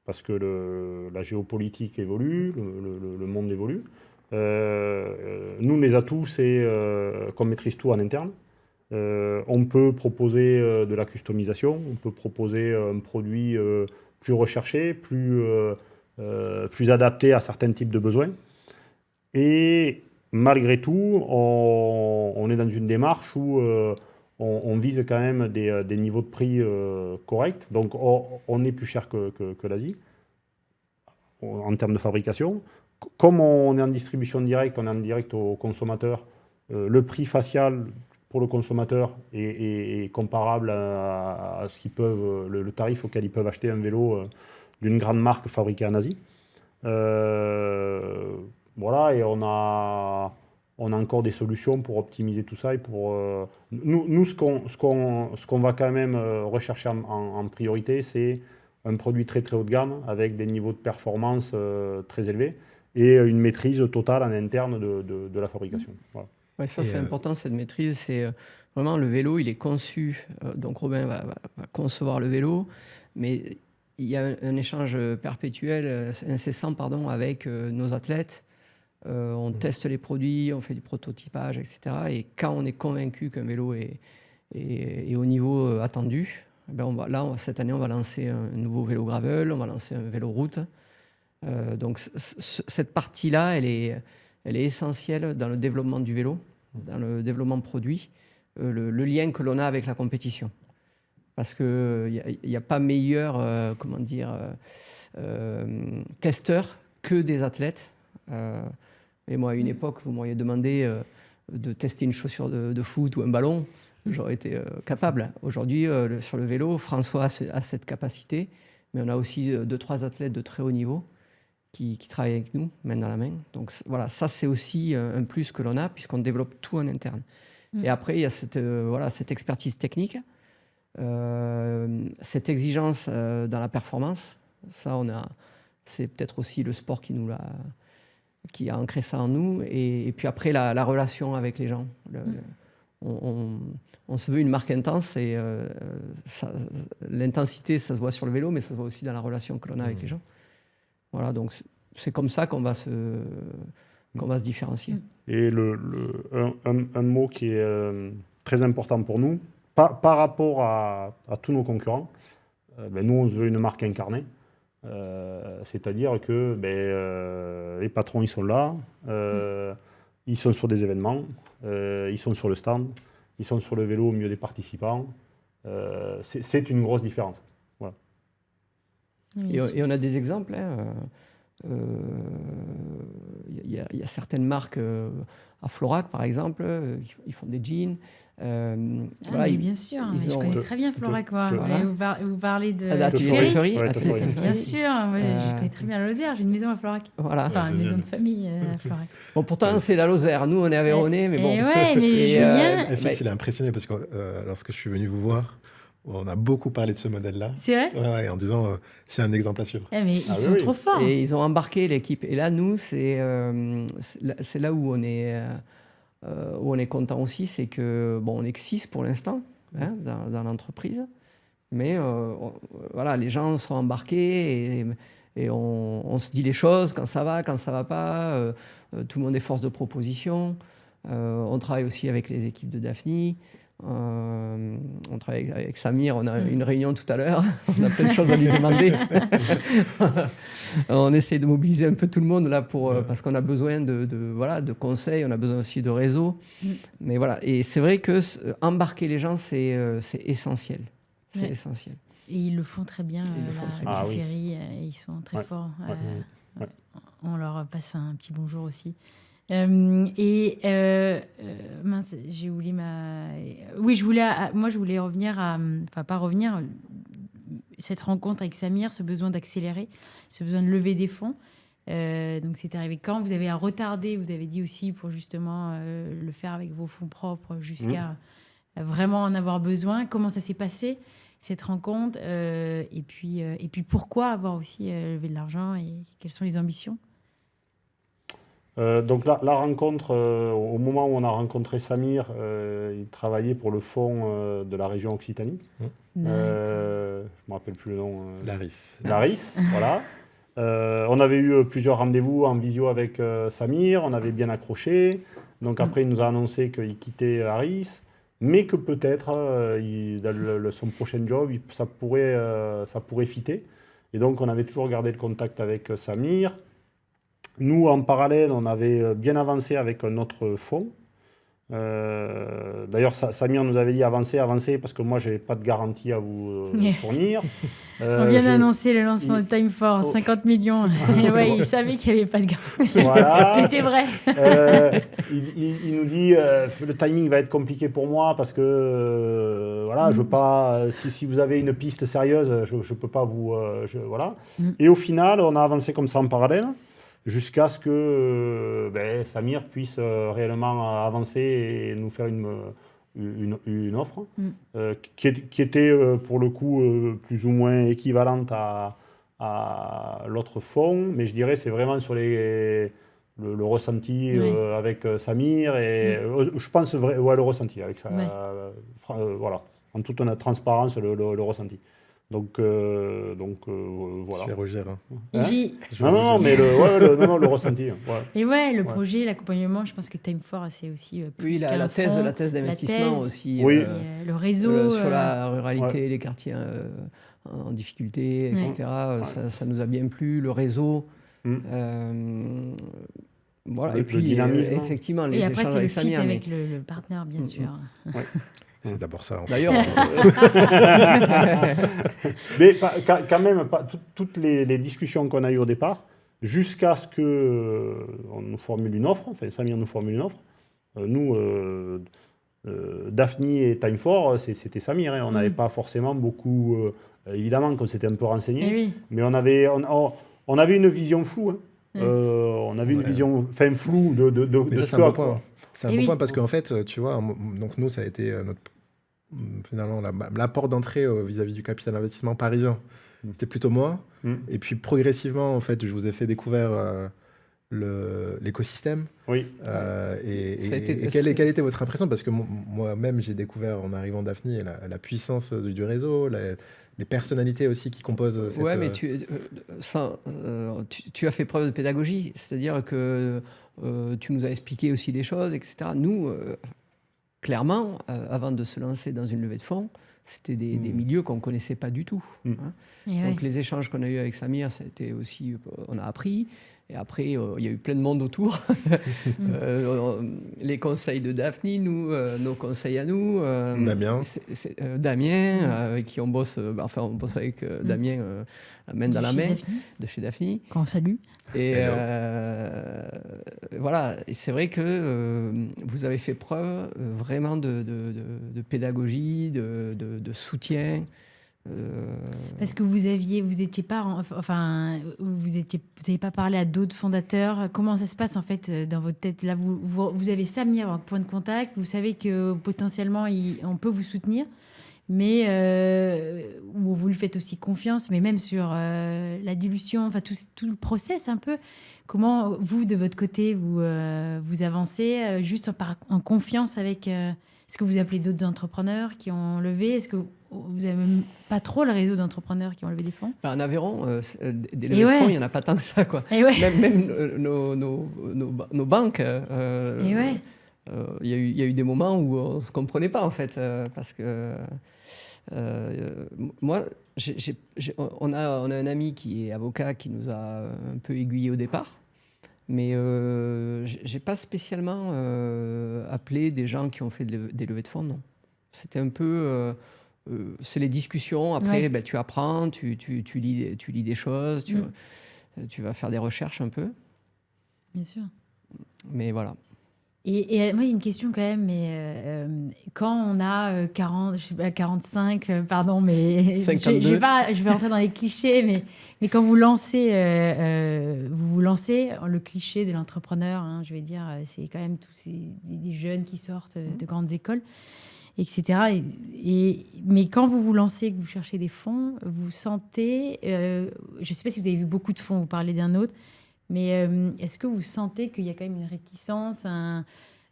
parce que la géopolitique évolue, le monde évolue. Nous, les atouts, c'est qu'on maîtrise tout en interne. On peut proposer de la customisation, on peut proposer un produit plus recherché, plus adapté à certains types de besoins. Et malgré tout, on est dans une démarche où on vise quand même des niveaux de prix corrects. Donc on est plus cher que l'Asie. en termes de fabrication. Comme on est en distribution directe, on est en direct au consommateur, le prix facial pour le consommateur est comparable à ce qu'ils peuvent, le tarif auquel ils peuvent acheter un vélo d'une grande marque fabriquée en Asie. Voilà, et on a encore des solutions pour optimiser tout ça. Et pour, nous, ce qu'on va quand même rechercher en priorité, c'est un produit très très haut de gamme avec des niveaux de performance très élevés et une maîtrise totale en interne de la fabrication. Voilà. Ouais, ça c'est important, cette maîtrise. C'est vraiment le vélo, il est conçu. Donc Robin va concevoir le vélo, mais il y a un échange perpétuel, incessant, pardon, avec nos athlètes. On teste les produits, on fait du prototypage, etc. Et quand on est convaincu qu'un vélo est au niveau attendu, ben cette année, on va lancer un nouveau vélo gravel, on va lancer un vélo route. Donc cette partie-là, elle est essentielle dans le développement du vélo, dans le développement produit, le lien que l'on a avec la compétition. Parce qu'il n'y a pas meilleur testeur que des athlètes. Et moi, à une époque, vous m'auriez demandé de tester une chaussure de foot ou un ballon, j'aurais été capable. Aujourd'hui, sur le vélo, François a cette capacité, mais on a aussi 2-3 athlètes de très haut niveau qui travaillent avec nous, main dans la main. Donc voilà, ça c'est aussi un plus que l'on a, puisqu'on développe tout en interne. Et après, il y a cette expertise technique, cette exigence dans la performance. Ça, c'est peut-être aussi le sport qui a ancré ça en nous. Et puis après, la relation avec les gens. On se veut une marque intense et l'intensité, ça se voit sur le vélo, mais ça se voit aussi dans la relation que l'on a avec les gens. Voilà, donc c'est comme ça qu'on va se différencier. Et un mot qui est très important pour nous, par rapport à tous nos concurrents, nous, on se veut une marque incarnée. C'est-à-dire que les patrons, ils sont là, ils sont sur des événements, ils sont sur le stand, ils sont sur le vélo au milieu des participants. C'est une grosse différence. Voilà. Et on a des exemples. Il y a certaines marques, à Florac par exemple, ils font des jeans. Voilà, bien sûr, je connais très bien Florac. Vous parlez de Ferry. Bien sûr, je connais très bien la Lozère, j'ai une maison à Florac. Voilà. Enfin, une maison de famille à Florac. Bon, pourtant, c'est la Lozère. Nous, on est à Véronée, mais bon. Julien... FX, il est impressionné parce que lorsque je suis venu vous voir, on a beaucoup parlé de ce modèle-là. C'est vrai ? Ouais, en disant c'est un exemple à suivre. Mais ils sont trop forts. Et ils ont embarqué l'équipe. Et là, nous, c'est là où on est content aussi, c'est que on n'est que 6 pour l'instant dans l'entreprise. Mais voilà, les gens sont embarqués et on se dit les choses quand ça va pas. Tout le monde est force de proposition. On travaille aussi avec les équipes de Daphne. On travaille avec Samir, on a une réunion tout à l'heure, on a plein de choses à lui demander. On essaie de mobiliser un peu tout le monde là parce qu'on a besoin de conseils, on a besoin aussi de réseau. Mais voilà, et c'est vrai que embarquer les gens, c'est essentiel. C'est essentiel. Et ils le font très bien, Ferry, ils sont très forts. On leur passe un petit bonjour aussi. Mince, j'ai oublié Oui, je voulais revenir pas revenir, cette rencontre avec Samir, ce besoin d'accélérer, ce besoin de lever des fonds. Donc, c'est arrivé quand ? Vous avez retardé, vous avez dit aussi, pour justement le faire avec vos fonds propres jusqu'à vraiment en avoir besoin. Comment ça s'est passé, cette rencontre ? Et puis pourquoi avoir aussi levé de l'argent et quelles sont les ambitions ? Donc la rencontre, au moment où on a rencontré Samir, il travaillait pour le fonds de la région Occitanie. Je ne me rappelle plus le nom. L'ARIS, voilà. On avait eu plusieurs rendez-vous en visio avec Samir, on avait bien accroché. Donc après, il nous a annoncé qu'il quittait ARIS, mais que peut-être, dans son prochain job, ça pourrait fitter. Et donc, on avait toujours gardé le contact avec Samir. Nous, en parallèle, on avait bien avancé avec notre fonds. D'ailleurs, Samir nous avait dit avancez, parce que moi, je n'ai pas de garantie à vous fournir. On vient d'annoncer le lancement de Time4, 50 millions. Et ouais, il savait qu'il n'y avait pas de garantie. Voilà. C'était vrai. Il nous dit le timing va être compliqué pour moi parce que voilà, je veux pas. Si vous avez une piste sérieuse, je ne peux pas vous. Voilà. Et au final, on a avancé comme ça en parallèle, jusqu'à ce que Samir puisse réellement avancer et nous faire une offre qui était pour le coup plus ou moins équivalente à l'autre fonds, mais je dirais c'est vraiment sur le ressenti avec Samir et je pense le ressenti avec ça, voilà, en toute transparence le ressenti. Donc voilà. Je vais rougir. Non, mais le ressenti. Et le projet, l'accompagnement, je pense que Time4, c'est aussi plus la thèse d'investissement aussi. Le réseau. Sur la ruralité, les quartiers en difficulté, etc. Ça nous a bien plu. Le réseau. Voilà. Et puis, effectivement, les échanges avec Samir. Et après, c'est le fit avec le partenaire, bien sûr. C'est d'abord ça. D'ailleurs, mais quand même, toutes les discussions qu'on a eues au départ, jusqu'à ce qu'on nous formule une offre, enfin Samir nous formule une offre, nous, Daphne et Time4, c'était Samir, on n'avait pas forcément beaucoup, évidemment qu'on s'était un peu renseigné, mais on avait une vision floue. On avait une vision floue de ce que... C'est un bon point parce qu'en fait, tu vois, donc nous, ça a été finalement l'apport d'entrée vis-à-vis du capital investissement parisien. C'était plutôt moi. Et puis progressivement, en fait, je vous ai fait découvrir l'écosystème. Oui. Quelle était votre impression? Parce que moi-même, j'ai découvert en arrivant Daphne la puissance du réseau, les personnalités aussi qui composent cette... Ouais, mais tu as fait preuve de pédagogie, c'est-à-dire que tu nous as expliqué aussi les choses, etc. Nous, clairement, avant de se lancer dans une levée de fonds, c'était des milieux qu'on ne connaissait pas du tout. Donc les échanges qu'on a eus avec Samir, c'était aussi, on a appris. Et après, il y a eu plein de monde autour. Les conseils de Daphne, nos conseils à nous. Damien, avec qui on bosse. On bosse avec Damien, main dans la main, de chez Daphne. Qu'on salue. Et voilà. Et c'est vrai que vous avez fait preuve vraiment de pédagogie, de soutien. Parce que vous n'avez pas parlé à d'autres fondateurs. Comment ça se passe en fait dans votre tête? Là, vous avez Samir en point de contact. Vous savez que potentiellement on peut vous soutenir, mais vous lui faites aussi confiance. Mais même sur la dilution, enfin tout le process un peu. Comment vous de votre côté vous avancez juste en confiance avec? Est-ce que vous appelez d'autres entrepreneurs qui ont levé? Est-ce que vous n'avez même pas trop le réseau d'entrepreneurs qui ont levé des fonds? En Aveyron, des levées de fonds, il n'y en a pas tant que ça, quoi. Même nos banques, il y a eu des moments où on ne se comprenait pas, en fait, parce que moi, on a un ami qui est avocat qui nous a un peu aiguillés au départ. Mais je n'ai pas spécialement appelé des gens qui ont fait des levées de fonds, non. C'était un peu... c'est les discussions. Après, tu apprends, tu lis des choses, tu vas faire des recherches un peu. Bien sûr. Mais voilà. Et moi, il y a une question quand même, mais quand on a 45, pardon, mais 52. Je vais rentrer dans les clichés, mais quand vous lancez, le cliché de l'entrepreneur, je vais dire, c'est quand même tous des jeunes qui sortent de grandes écoles, etc. Mais quand vous vous lancez, que vous cherchez des fonds, vous sentez, je ne sais pas si vous avez vu beaucoup de fonds, vous parlez d'un autre, mais est-ce que vous sentez qu'il y a quand même une réticence,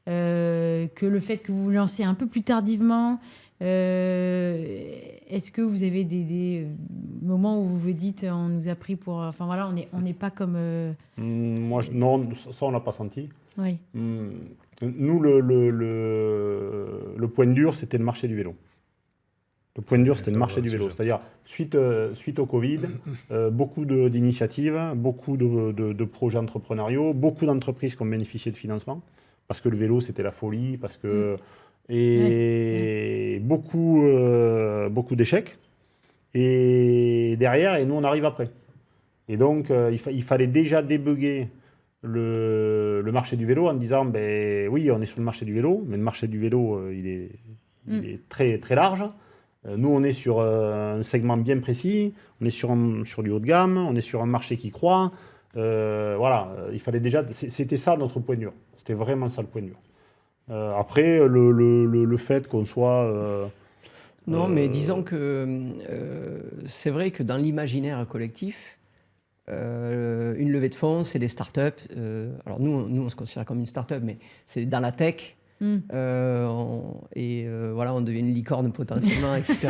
que le fait que vous vous lancez un peu plus tardivement, est-ce que vous avez des moments où vous vous dites on nous a pris pour... Enfin voilà, on n'est pas comme... Moi, non, ça on l'a pas senti. Oui. Nous, le point dur, c'était le marché du vélo. Le point dur, c'était le marché du vélo. C'est-à-dire, suite au Covid, beaucoup d'initiatives, beaucoup de projets entrepreneuriaux, beaucoup d'entreprises qui ont bénéficié de financement. parce que le vélo, c'était la folie, parce que... Et beaucoup d'échecs. Et derrière, et nous, on arrive après. Et donc, il fallait déjà débugger le marché du vélo en disant, ben oui, on est sur le marché du vélo, mais le marché du vélo, il est très, très large. Nous, on est sur un segment bien précis, on est sur du haut de gamme, on est sur un marché qui croît. Voilà, il fallait déjà... C'était ça notre point dur. C'était vraiment ça le point dur. Après, le fait qu'on soit... non, mais disons que c'est vrai que dans l'imaginaire collectif, une levée de fonds, c'est des startups. Alors nous, on se considère comme une startup, mais c'est dans la tech. Voilà, on devient une licorne potentiellement, etc.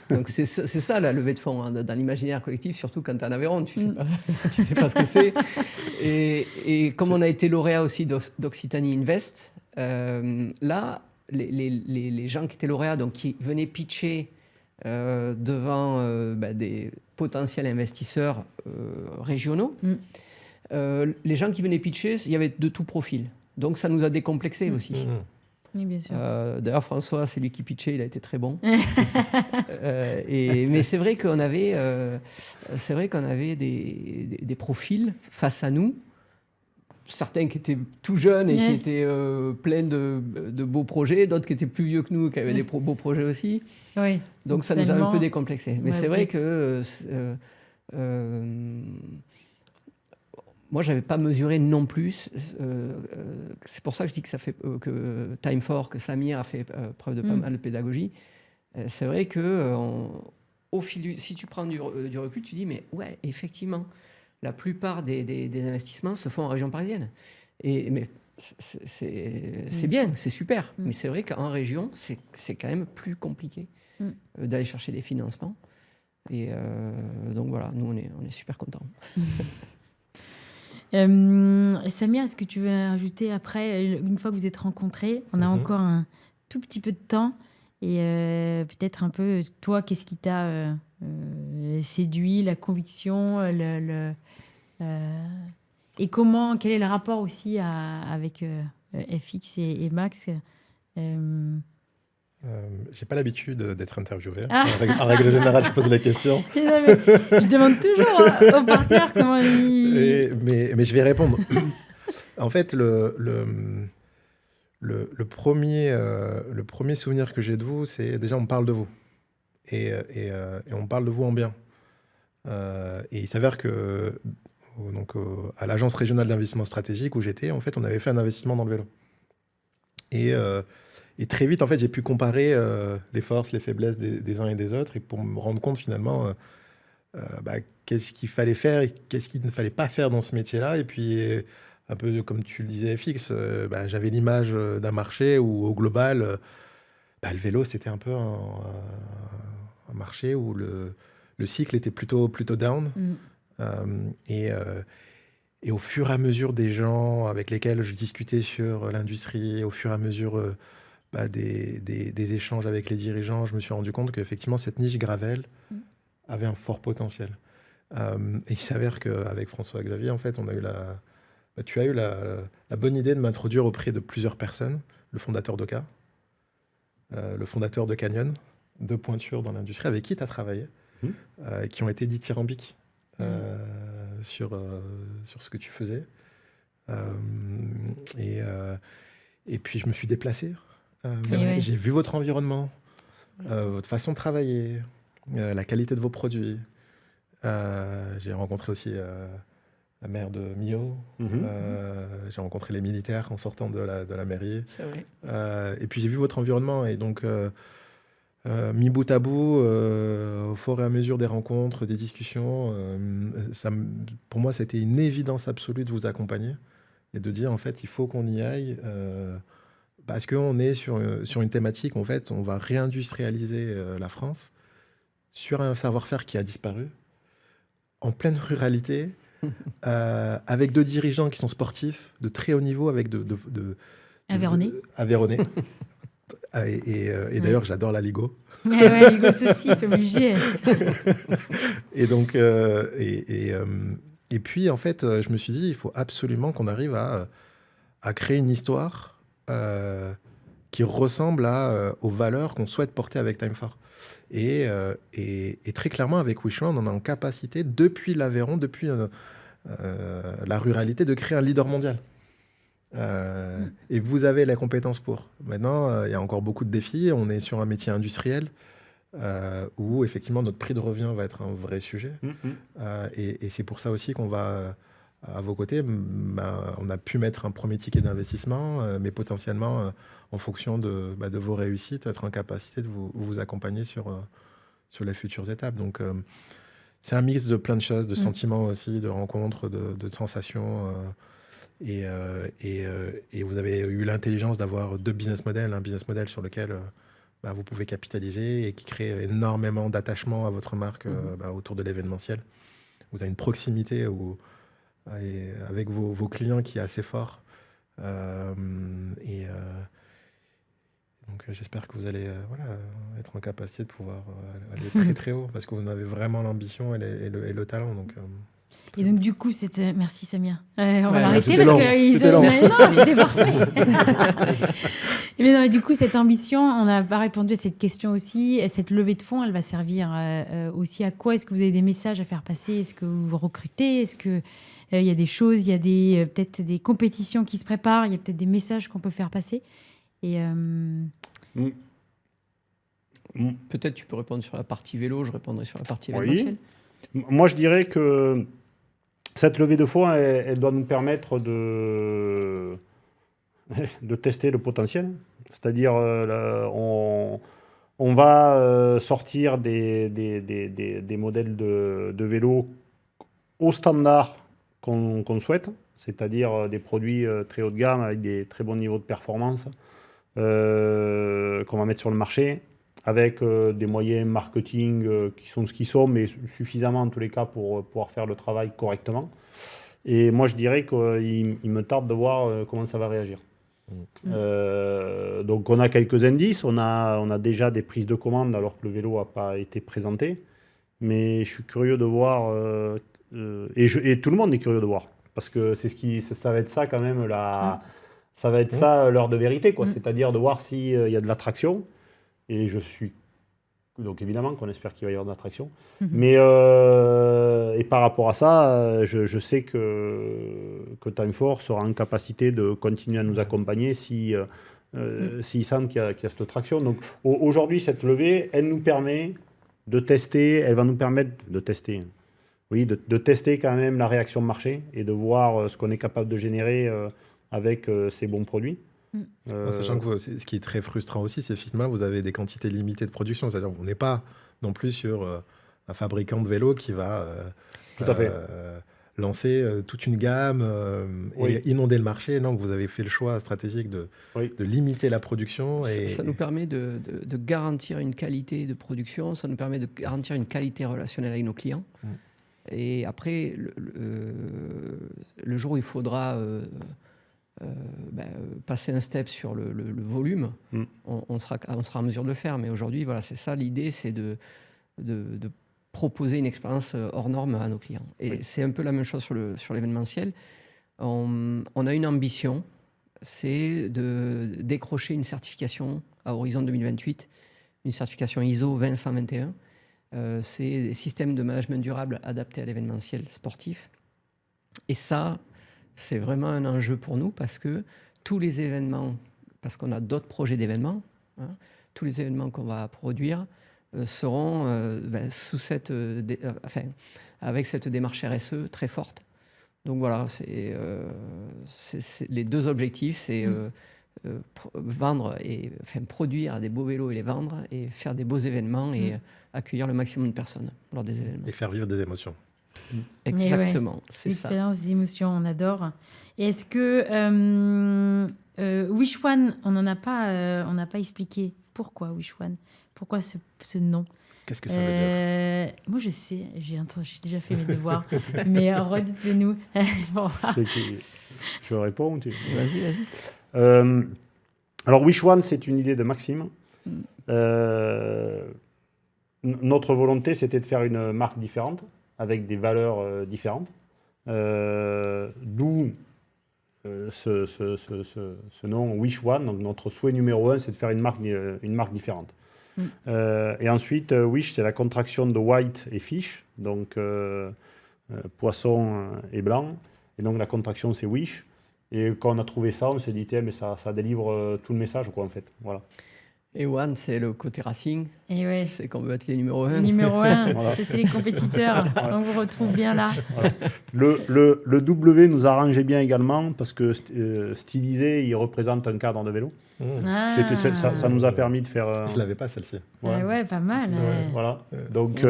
Donc c'est ça la levée de fonds, hein, dans l'imaginaire collectif, surtout quand tu es en Aveyron, tu sais pas ce que c'est. Et comme on a été lauréat aussi d'Occitanie Invest, là, les gens qui étaient lauréats, donc qui venaient pitcher devant des potentiels investisseurs régionaux, les gens qui venaient pitcher, il y avait de tout profil. Donc ça nous a décomplexés aussi. Oui, bien sûr. D'ailleurs, François, c'est lui qui pitchait, il a été très bon. Mais c'est vrai qu'on avait, des profils face à nous, certains qui étaient tout jeunes et qui étaient pleins de beaux projets, d'autres qui étaient plus vieux que nous, qui avaient des beaux projets aussi. Oui. Donc ça nous a un peu décomplexés. Mais c'est vrai que... moi, je n'avais pas mesuré non plus. C'est pour ça que je dis que ça fait que Time4, que Samir a fait preuve de pas mal de pédagogie. C'est vrai que si tu prends du recul, tu dis, mais ouais, effectivement, la plupart des investissements se font en région parisienne. Mais c'est bien, c'est super. Mais c'est vrai qu'en région, c'est quand même plus compliqué d'aller chercher des financements. Et donc voilà, nous, on est super contents. Samir, est-ce que tu veux ajouter après, une fois que vous êtes rencontrés, on a encore un tout petit peu de temps, et peut-être un peu, toi, qu'est-ce qui t'a séduit, la conviction, et quel est le rapport aussi avec FX et Max j'ai pas l'habitude d'être interviewé. En règle générale, je pose la question. Non, mais je demande toujours aux partenaires comment ils... Mais je vais répondre. En fait, le premier souvenir que j'ai de vous, c'est déjà on parle de vous. Et on parle de vous en bien. Et il s'avère que à l'agence régionale d'investissement stratégique où j'étais, en fait, on avait fait un investissement dans le vélo. Et très vite, en fait, j'ai pu comparer les forces, les faiblesses des uns et des autres, et pour me rendre compte finalement qu'est-ce qu'il fallait faire et qu'est-ce qu'il ne fallait pas faire dans ce métier-là. Et puis, un peu comme tu le disais, FX, j'avais l'image d'un marché où, au global, le vélo, c'était un peu un marché où le cycle était plutôt down. Et au fur et à mesure des gens avec lesquels je discutais sur l'industrie, au fur et à mesure des échanges avec les dirigeants, je me suis rendu compte qu'effectivement, cette niche gravel avait un fort potentiel. Et il s'avère qu'avec François-Xavier, en fait, on a eu tu as eu la bonne idée de m'introduire auprès de plusieurs personnes, le fondateur d'Oka, le fondateur de Canyon, deux pointures dans l'industrie, avec qui tu as travaillé, qui ont été dithyrambiques sur ce que tu faisais. Et puis, je me suis déplacé. J'ai vu votre environnement, votre façon de travailler, la qualité de vos produits. J'ai rencontré aussi la maire de Millau. J'ai rencontré les militaires en sortant de la mairie. C'est vrai. Et puis j'ai vu votre environnement. Et donc, mis bout à bout, au fur et à mesure des rencontres, des discussions, pour moi, c'était une évidence absolue de vous accompagner et de dire, en fait, il faut qu'on y aille. Parce qu'on est sur une thématique, en fait, on va réindustrialiser la France sur un savoir-faire qui a disparu, en pleine ruralité, avec deux dirigeants qui sont sportifs, de très haut niveau, avec Aveyronnais. Aveyronnais. Et d'ailleurs, j'adore la Ligo. Ouais, Ligo aussi, c'est obligé. Et donc, et puis, en fait, je me suis dit, il faut absolument qu'on arrive à créer une histoire qui ressemble aux valeurs qu'on souhaite porter avec Time for. Et très clairement, avec Wish One, on est en capacité, depuis l'Aveyron, depuis la ruralité, de créer un leader mondial. Et vous avez les compétences pour. Maintenant, il y a encore beaucoup de défis. On est sur un métier industriel où effectivement notre prix de revient va être un vrai sujet. Et c'est pour ça aussi qu'on va à vos côtés. On a pu mettre un premier ticket d'investissement, mais potentiellement, en fonction de vos réussites, être en capacité de vous accompagner sur les futures étapes. Donc, c'est un mix de plein de choses, de sentiments aussi, de rencontres, de sensations. Et vous avez eu l'intelligence d'avoir deux business models, un business model sur lequel vous pouvez capitaliser et qui crée énormément d'attachement à votre marque autour de l'événementiel. Vous avez une proximité avec vos clients qui est assez fort. Donc j'espère que vous allez être en capacité de pouvoir aller très très haut parce que vous en avez vraiment l'ambition et le talent. Donc, et donc, du coup, merci Samir. On va l'arrêter parce que non, c'était parfait. Mais non, du coup, cette ambition, on n'a pas répondu à cette question aussi. Cette levée de fonds, elle va servir aussi à quoi? Est-ce que vous avez des messages à faire passer? Est-ce que vous recrutez? Est-ce qu'il y a des choses, il y a peut-être des compétitions qui se préparent? Il y a peut-être des messages qu'on peut faire passer? Et peut-être tu peux répondre sur la partie vélo, je répondrai sur la partie événementielle. Moi, je dirais que cette levée de fonds, elle doit nous permettre de tester le potentiel. C'est-à-dire, on va sortir des modèles de vélo au standard qu'on souhaite, c'est-à-dire des produits très haut de gamme avec des très bons niveaux de performance qu'on va mettre sur le marché, avec des moyens marketing qui sont ce qu'ils sont, mais suffisamment en tous les cas pour pouvoir faire le travail correctement. Et moi, je dirais qu'il me tarde de voir comment ça va réagir. Donc, on a quelques indices. On a déjà des prises de commandes alors que le vélo n'a pas été présenté. Mais je suis curieux de voir, et tout le monde est curieux de voir, parce que ça va être ça quand même, ça va être ça l'heure de vérité, quoi. C'est-à-dire de voir s'il y a de l'attraction. Et donc évidemment qu'on espère qu'il va y avoir de l'attraction. Mais et par rapport à ça, je sais que Time for sera en capacité de continuer à nous accompagner s'il semble qu'il y a cette traction. Donc aujourd'hui, cette levée, elle nous permet de tester, elle va nous permettre de tester. Oui, de tester quand même la réaction de marché et de voir ce qu'on est capable de générer avec ces bons produits. Sachant que ce qui est très frustrant aussi, c'est finalement vous avez des quantités limitées de production. C'est-à-dire qu'on n'est pas non plus sur un fabricant de vélo qui va Tout à fait. lancer toute une gamme et inonder le marché. Donc vous avez fait le choix stratégique de limiter la production. Ça nous permet de garantir une qualité de production, ça nous permet de garantir une qualité relationnelle avec nos clients. Et après, le jour où il faudra passer un step sur le volume, on sera en mesure de le faire. Mais aujourd'hui, voilà, c'est ça l'idée, c'est de proposer une expérience hors norme à nos clients. Et c'est un peu la même chose sur l'événementiel. On a une ambition, c'est de décrocher une certification à horizon 2028, une certification ISO 20121. C'est des systèmes de management durable adaptés à l'événementiel sportif. Et ça, c'est vraiment un enjeu pour nous parce que tous les événements, parce qu'on a d'autres projets d'événements, tous les événements qu'on va produire seront avec cette démarche RSE très forte. Donc voilà, c'est les deux objectifs, c'est vendre produire des beaux vélos et les vendre et faire des beaux événements et accueillir le maximum de personnes lors des événements. Et faire vivre des émotions. Exactement, c'est ça. L'expérience d'émotion, on adore. Et est-ce que Wish One, on n'a pas expliqué pourquoi Wish One, pourquoi ce nom? Qu'est-ce que ça veut dire? Moi, je sais, j'ai déjà fait mes devoirs, mais redites-le nous. Bon. Je réponds. Vas-y. Alors, Wish One, c'est une idée de Maxime. Notre volonté, c'était de faire une marque différente, avec des valeurs différentes. D'où ce nom Wish One. Donc notre souhait numéro 1, c'est de faire une marque différente. Et ensuite, Wish, c'est la contraction de white et fish, donc poisson et blanc. Et donc la contraction, c'est Wish. Et quand on a trouvé ça, on s'est dit, tiens, mais ça délivre tout le message, quoi, en fait. Voilà. Et One, c'est le côté racing. Et ouais. C'est qu'on veut être les numéros 1. Numéro 1, Voilà. ça c'est les compétiteurs. Voilà. On vous retrouve bien là. Voilà. Le W nous arrangeait bien également parce que stylisé, il représente un cadre de vélo. Ah. Ça nous a permis de faire... Je l'avais pas celle-ci. Ouais, pas mal. Ouais, voilà. Donc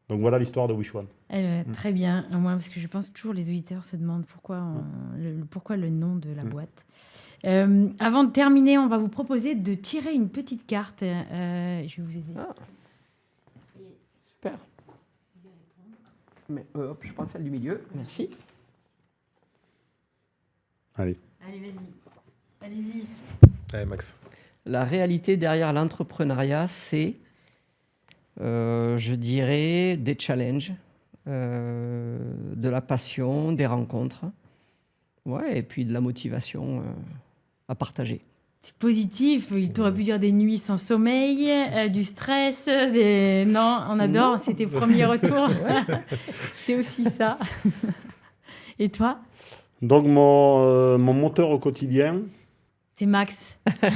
voilà l'histoire de Wish One. Très bien. Moi, parce que je pense que toujours les auditeurs se demandent pourquoi le nom de la boîte. Avant de terminer, on va vous proposer de tirer une petite carte. Je vais vous aider. Ah. Super. Mais, hop, je prends celle du milieu. Merci. Allez. Allez, vas-y. Allez-y. Allez, Max. La réalité derrière l'entrepreneuriat, c'est, je dirais, des challenges, de la passion, des rencontres, ouais, et puis de la motivation à partager. C'est positif. Il t'aurait pu dire des nuits sans sommeil, du stress, Non, on adore. C'est tes premiers retours. C'est aussi ça. Et toi? Donc mon moteur au quotidien... C'est Max. Je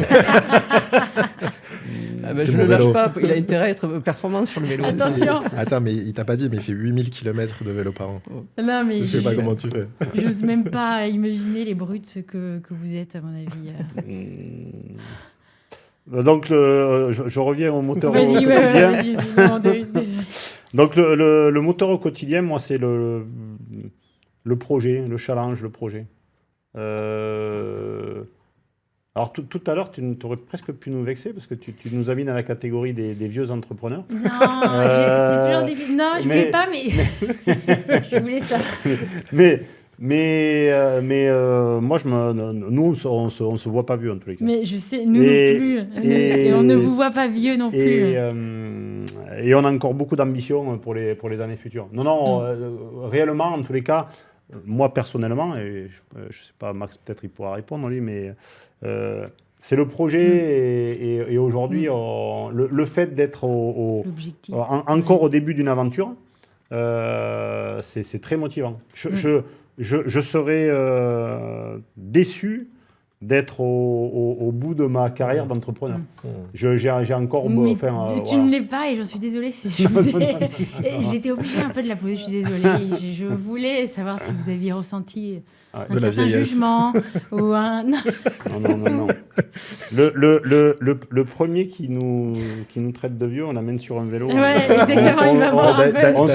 ne le lâche pas, il a intérêt à être performant sur le vélo. Attention. Attends, mais il t'a pas dit, mais il fait 8000 km de vélo par an. Non, mais Je sais pas comment tu fais. j'ose même pas imaginer les brutes que vous êtes, à mon avis. Donc je reviens au moteur au quotidien. Vas-y. Donc le moteur au quotidien, moi, c'est le projet, le challenge, le projet. Alors tout à l'heure, tu aurais presque pu nous vexer parce que tu nous as mis dans la catégorie des vieux entrepreneurs. Non, c'est toujours difficile. Non, je voulais pas, mais je voulais ça. Mais moi, nous, on se voit pas vieux en tous les cas. Mais je sais, nous non plus. Et on ne vous voit pas vieux non plus. Et on a encore beaucoup d'ambition pour les années futures. Non, réellement, en tous les cas, moi personnellement, et je sais pas, Max, peut-être il pourra répondre lui, mais c'est le projet et aujourd'hui, le fait d'être encore au début d'une aventure, c'est très motivant. Je serais déçu d'être au bout de ma carrière d'entrepreneur. J'ai encore... Mais tu ne l'es pas et j'en suis désolée. J'étais obligée un peu de la poser, je suis désolée. Je voulais savoir si vous aviez ressenti un certain jugement ou un... Non. Le premier qui nous traite de vieux, on l'amène sur un vélo. Ouais, exactement, il va voir un peu. On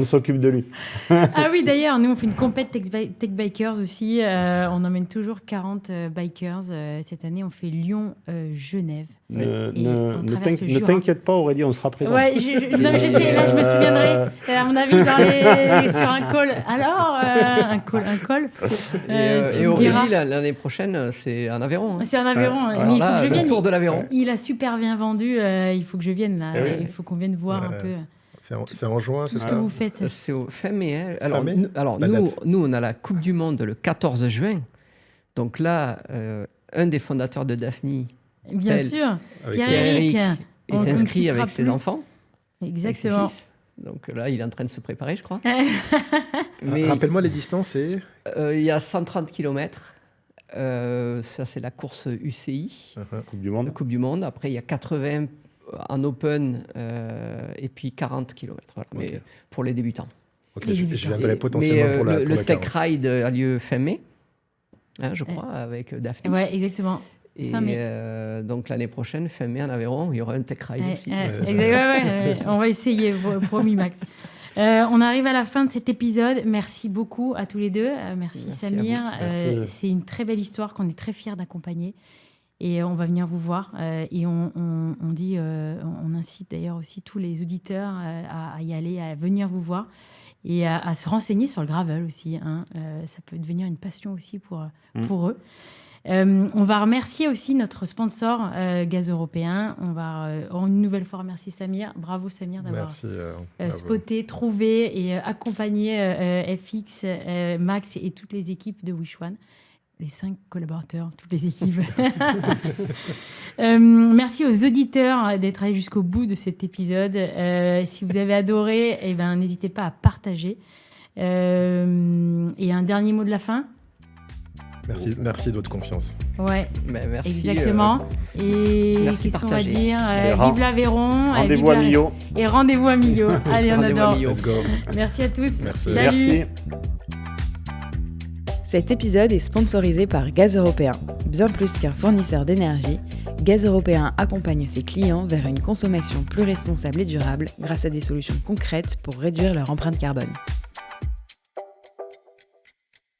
s'occupe de lui. Ah oui, d'ailleurs, nous, on fait une compète Tech Bikers aussi. On emmène toujours 40 bikers. Cette année, on fait Lyon-Genève. Ne t'inquiète pas, Aurélie, on sera présent. Ouais, je sais, là, je me souviendrai, à mon avis, sur un call. Alors, un call. Et Aurélie, l'année prochaine, c'est en Aveyron. C'est en Aveyron. Mais il faut que je vienne. Le Tour de l'Aveyron. Il a super bien vendu. Il faut que je vienne, là. Il faut qu'on vienne voir un peu. C'est en juin, tout ce que vous faites. C'est au fin mai. Alors nous, on a la Coupe du Monde le 14 juin. Donc là, un des fondateurs de Daphne, bien sûr, Pierre-Éric, est inscrit avec ses enfants. Exactement. Avec ses fils. Donc là, il est en train de se préparer, je crois. Mais rappelle-moi les distances. Il y a 130 km. Ça, c'est la course UCI. Coupe du Monde. Coupe du Monde. Après, il y a 80 en open et puis 40 km. Voilà. Okay. Mais pour les débutants. Ok, je viendrai potentiellement pour la le Tech Ride a lieu fin mai, je crois, avec Daphne. Ouais, exactement. Et donc l'année prochaine, fin mai en Aveyron, il y aura un Tech Ride aussi. On va essayer, promis Max. On arrive à la fin de cet épisode. Merci beaucoup à tous les deux. Merci Samir. C'est une très belle histoire qu'on est très fiers d'accompagner. Et on va venir vous voir. Et on incite d'ailleurs aussi tous les auditeurs à y aller, à venir vous voir et à se renseigner sur le gravel aussi. Ça peut devenir une passion aussi pour eux. On va remercier aussi notre sponsor Gaz Européen. On va une nouvelle fois remercier Samir. Bravo Samir d'avoir spoté, trouvé et accompagné FX, Max et toutes les équipes de Wish One. Les 5 collaborateurs, toutes les équipes. Merci aux auditeurs d'être allés jusqu'au bout de cet épisode. Si vous avez adoré, n'hésitez pas à partager. Et un dernier mot de la fin. Merci de votre confiance. Ouais, merci, exactement. Et merci qu'est-ce qu'on va dire Vive l'Aveyron. Rendez-vous à Millau. Et rendez-vous à Millau. Allez, on adore. Let's go. Merci à tous. Merci. Salut. Merci. Cet épisode est sponsorisé par Gaz Européen. Bien plus qu'un fournisseur d'énergie, Gaz Européen accompagne ses clients vers une consommation plus responsable et durable grâce à des solutions concrètes pour réduire leur empreinte carbone.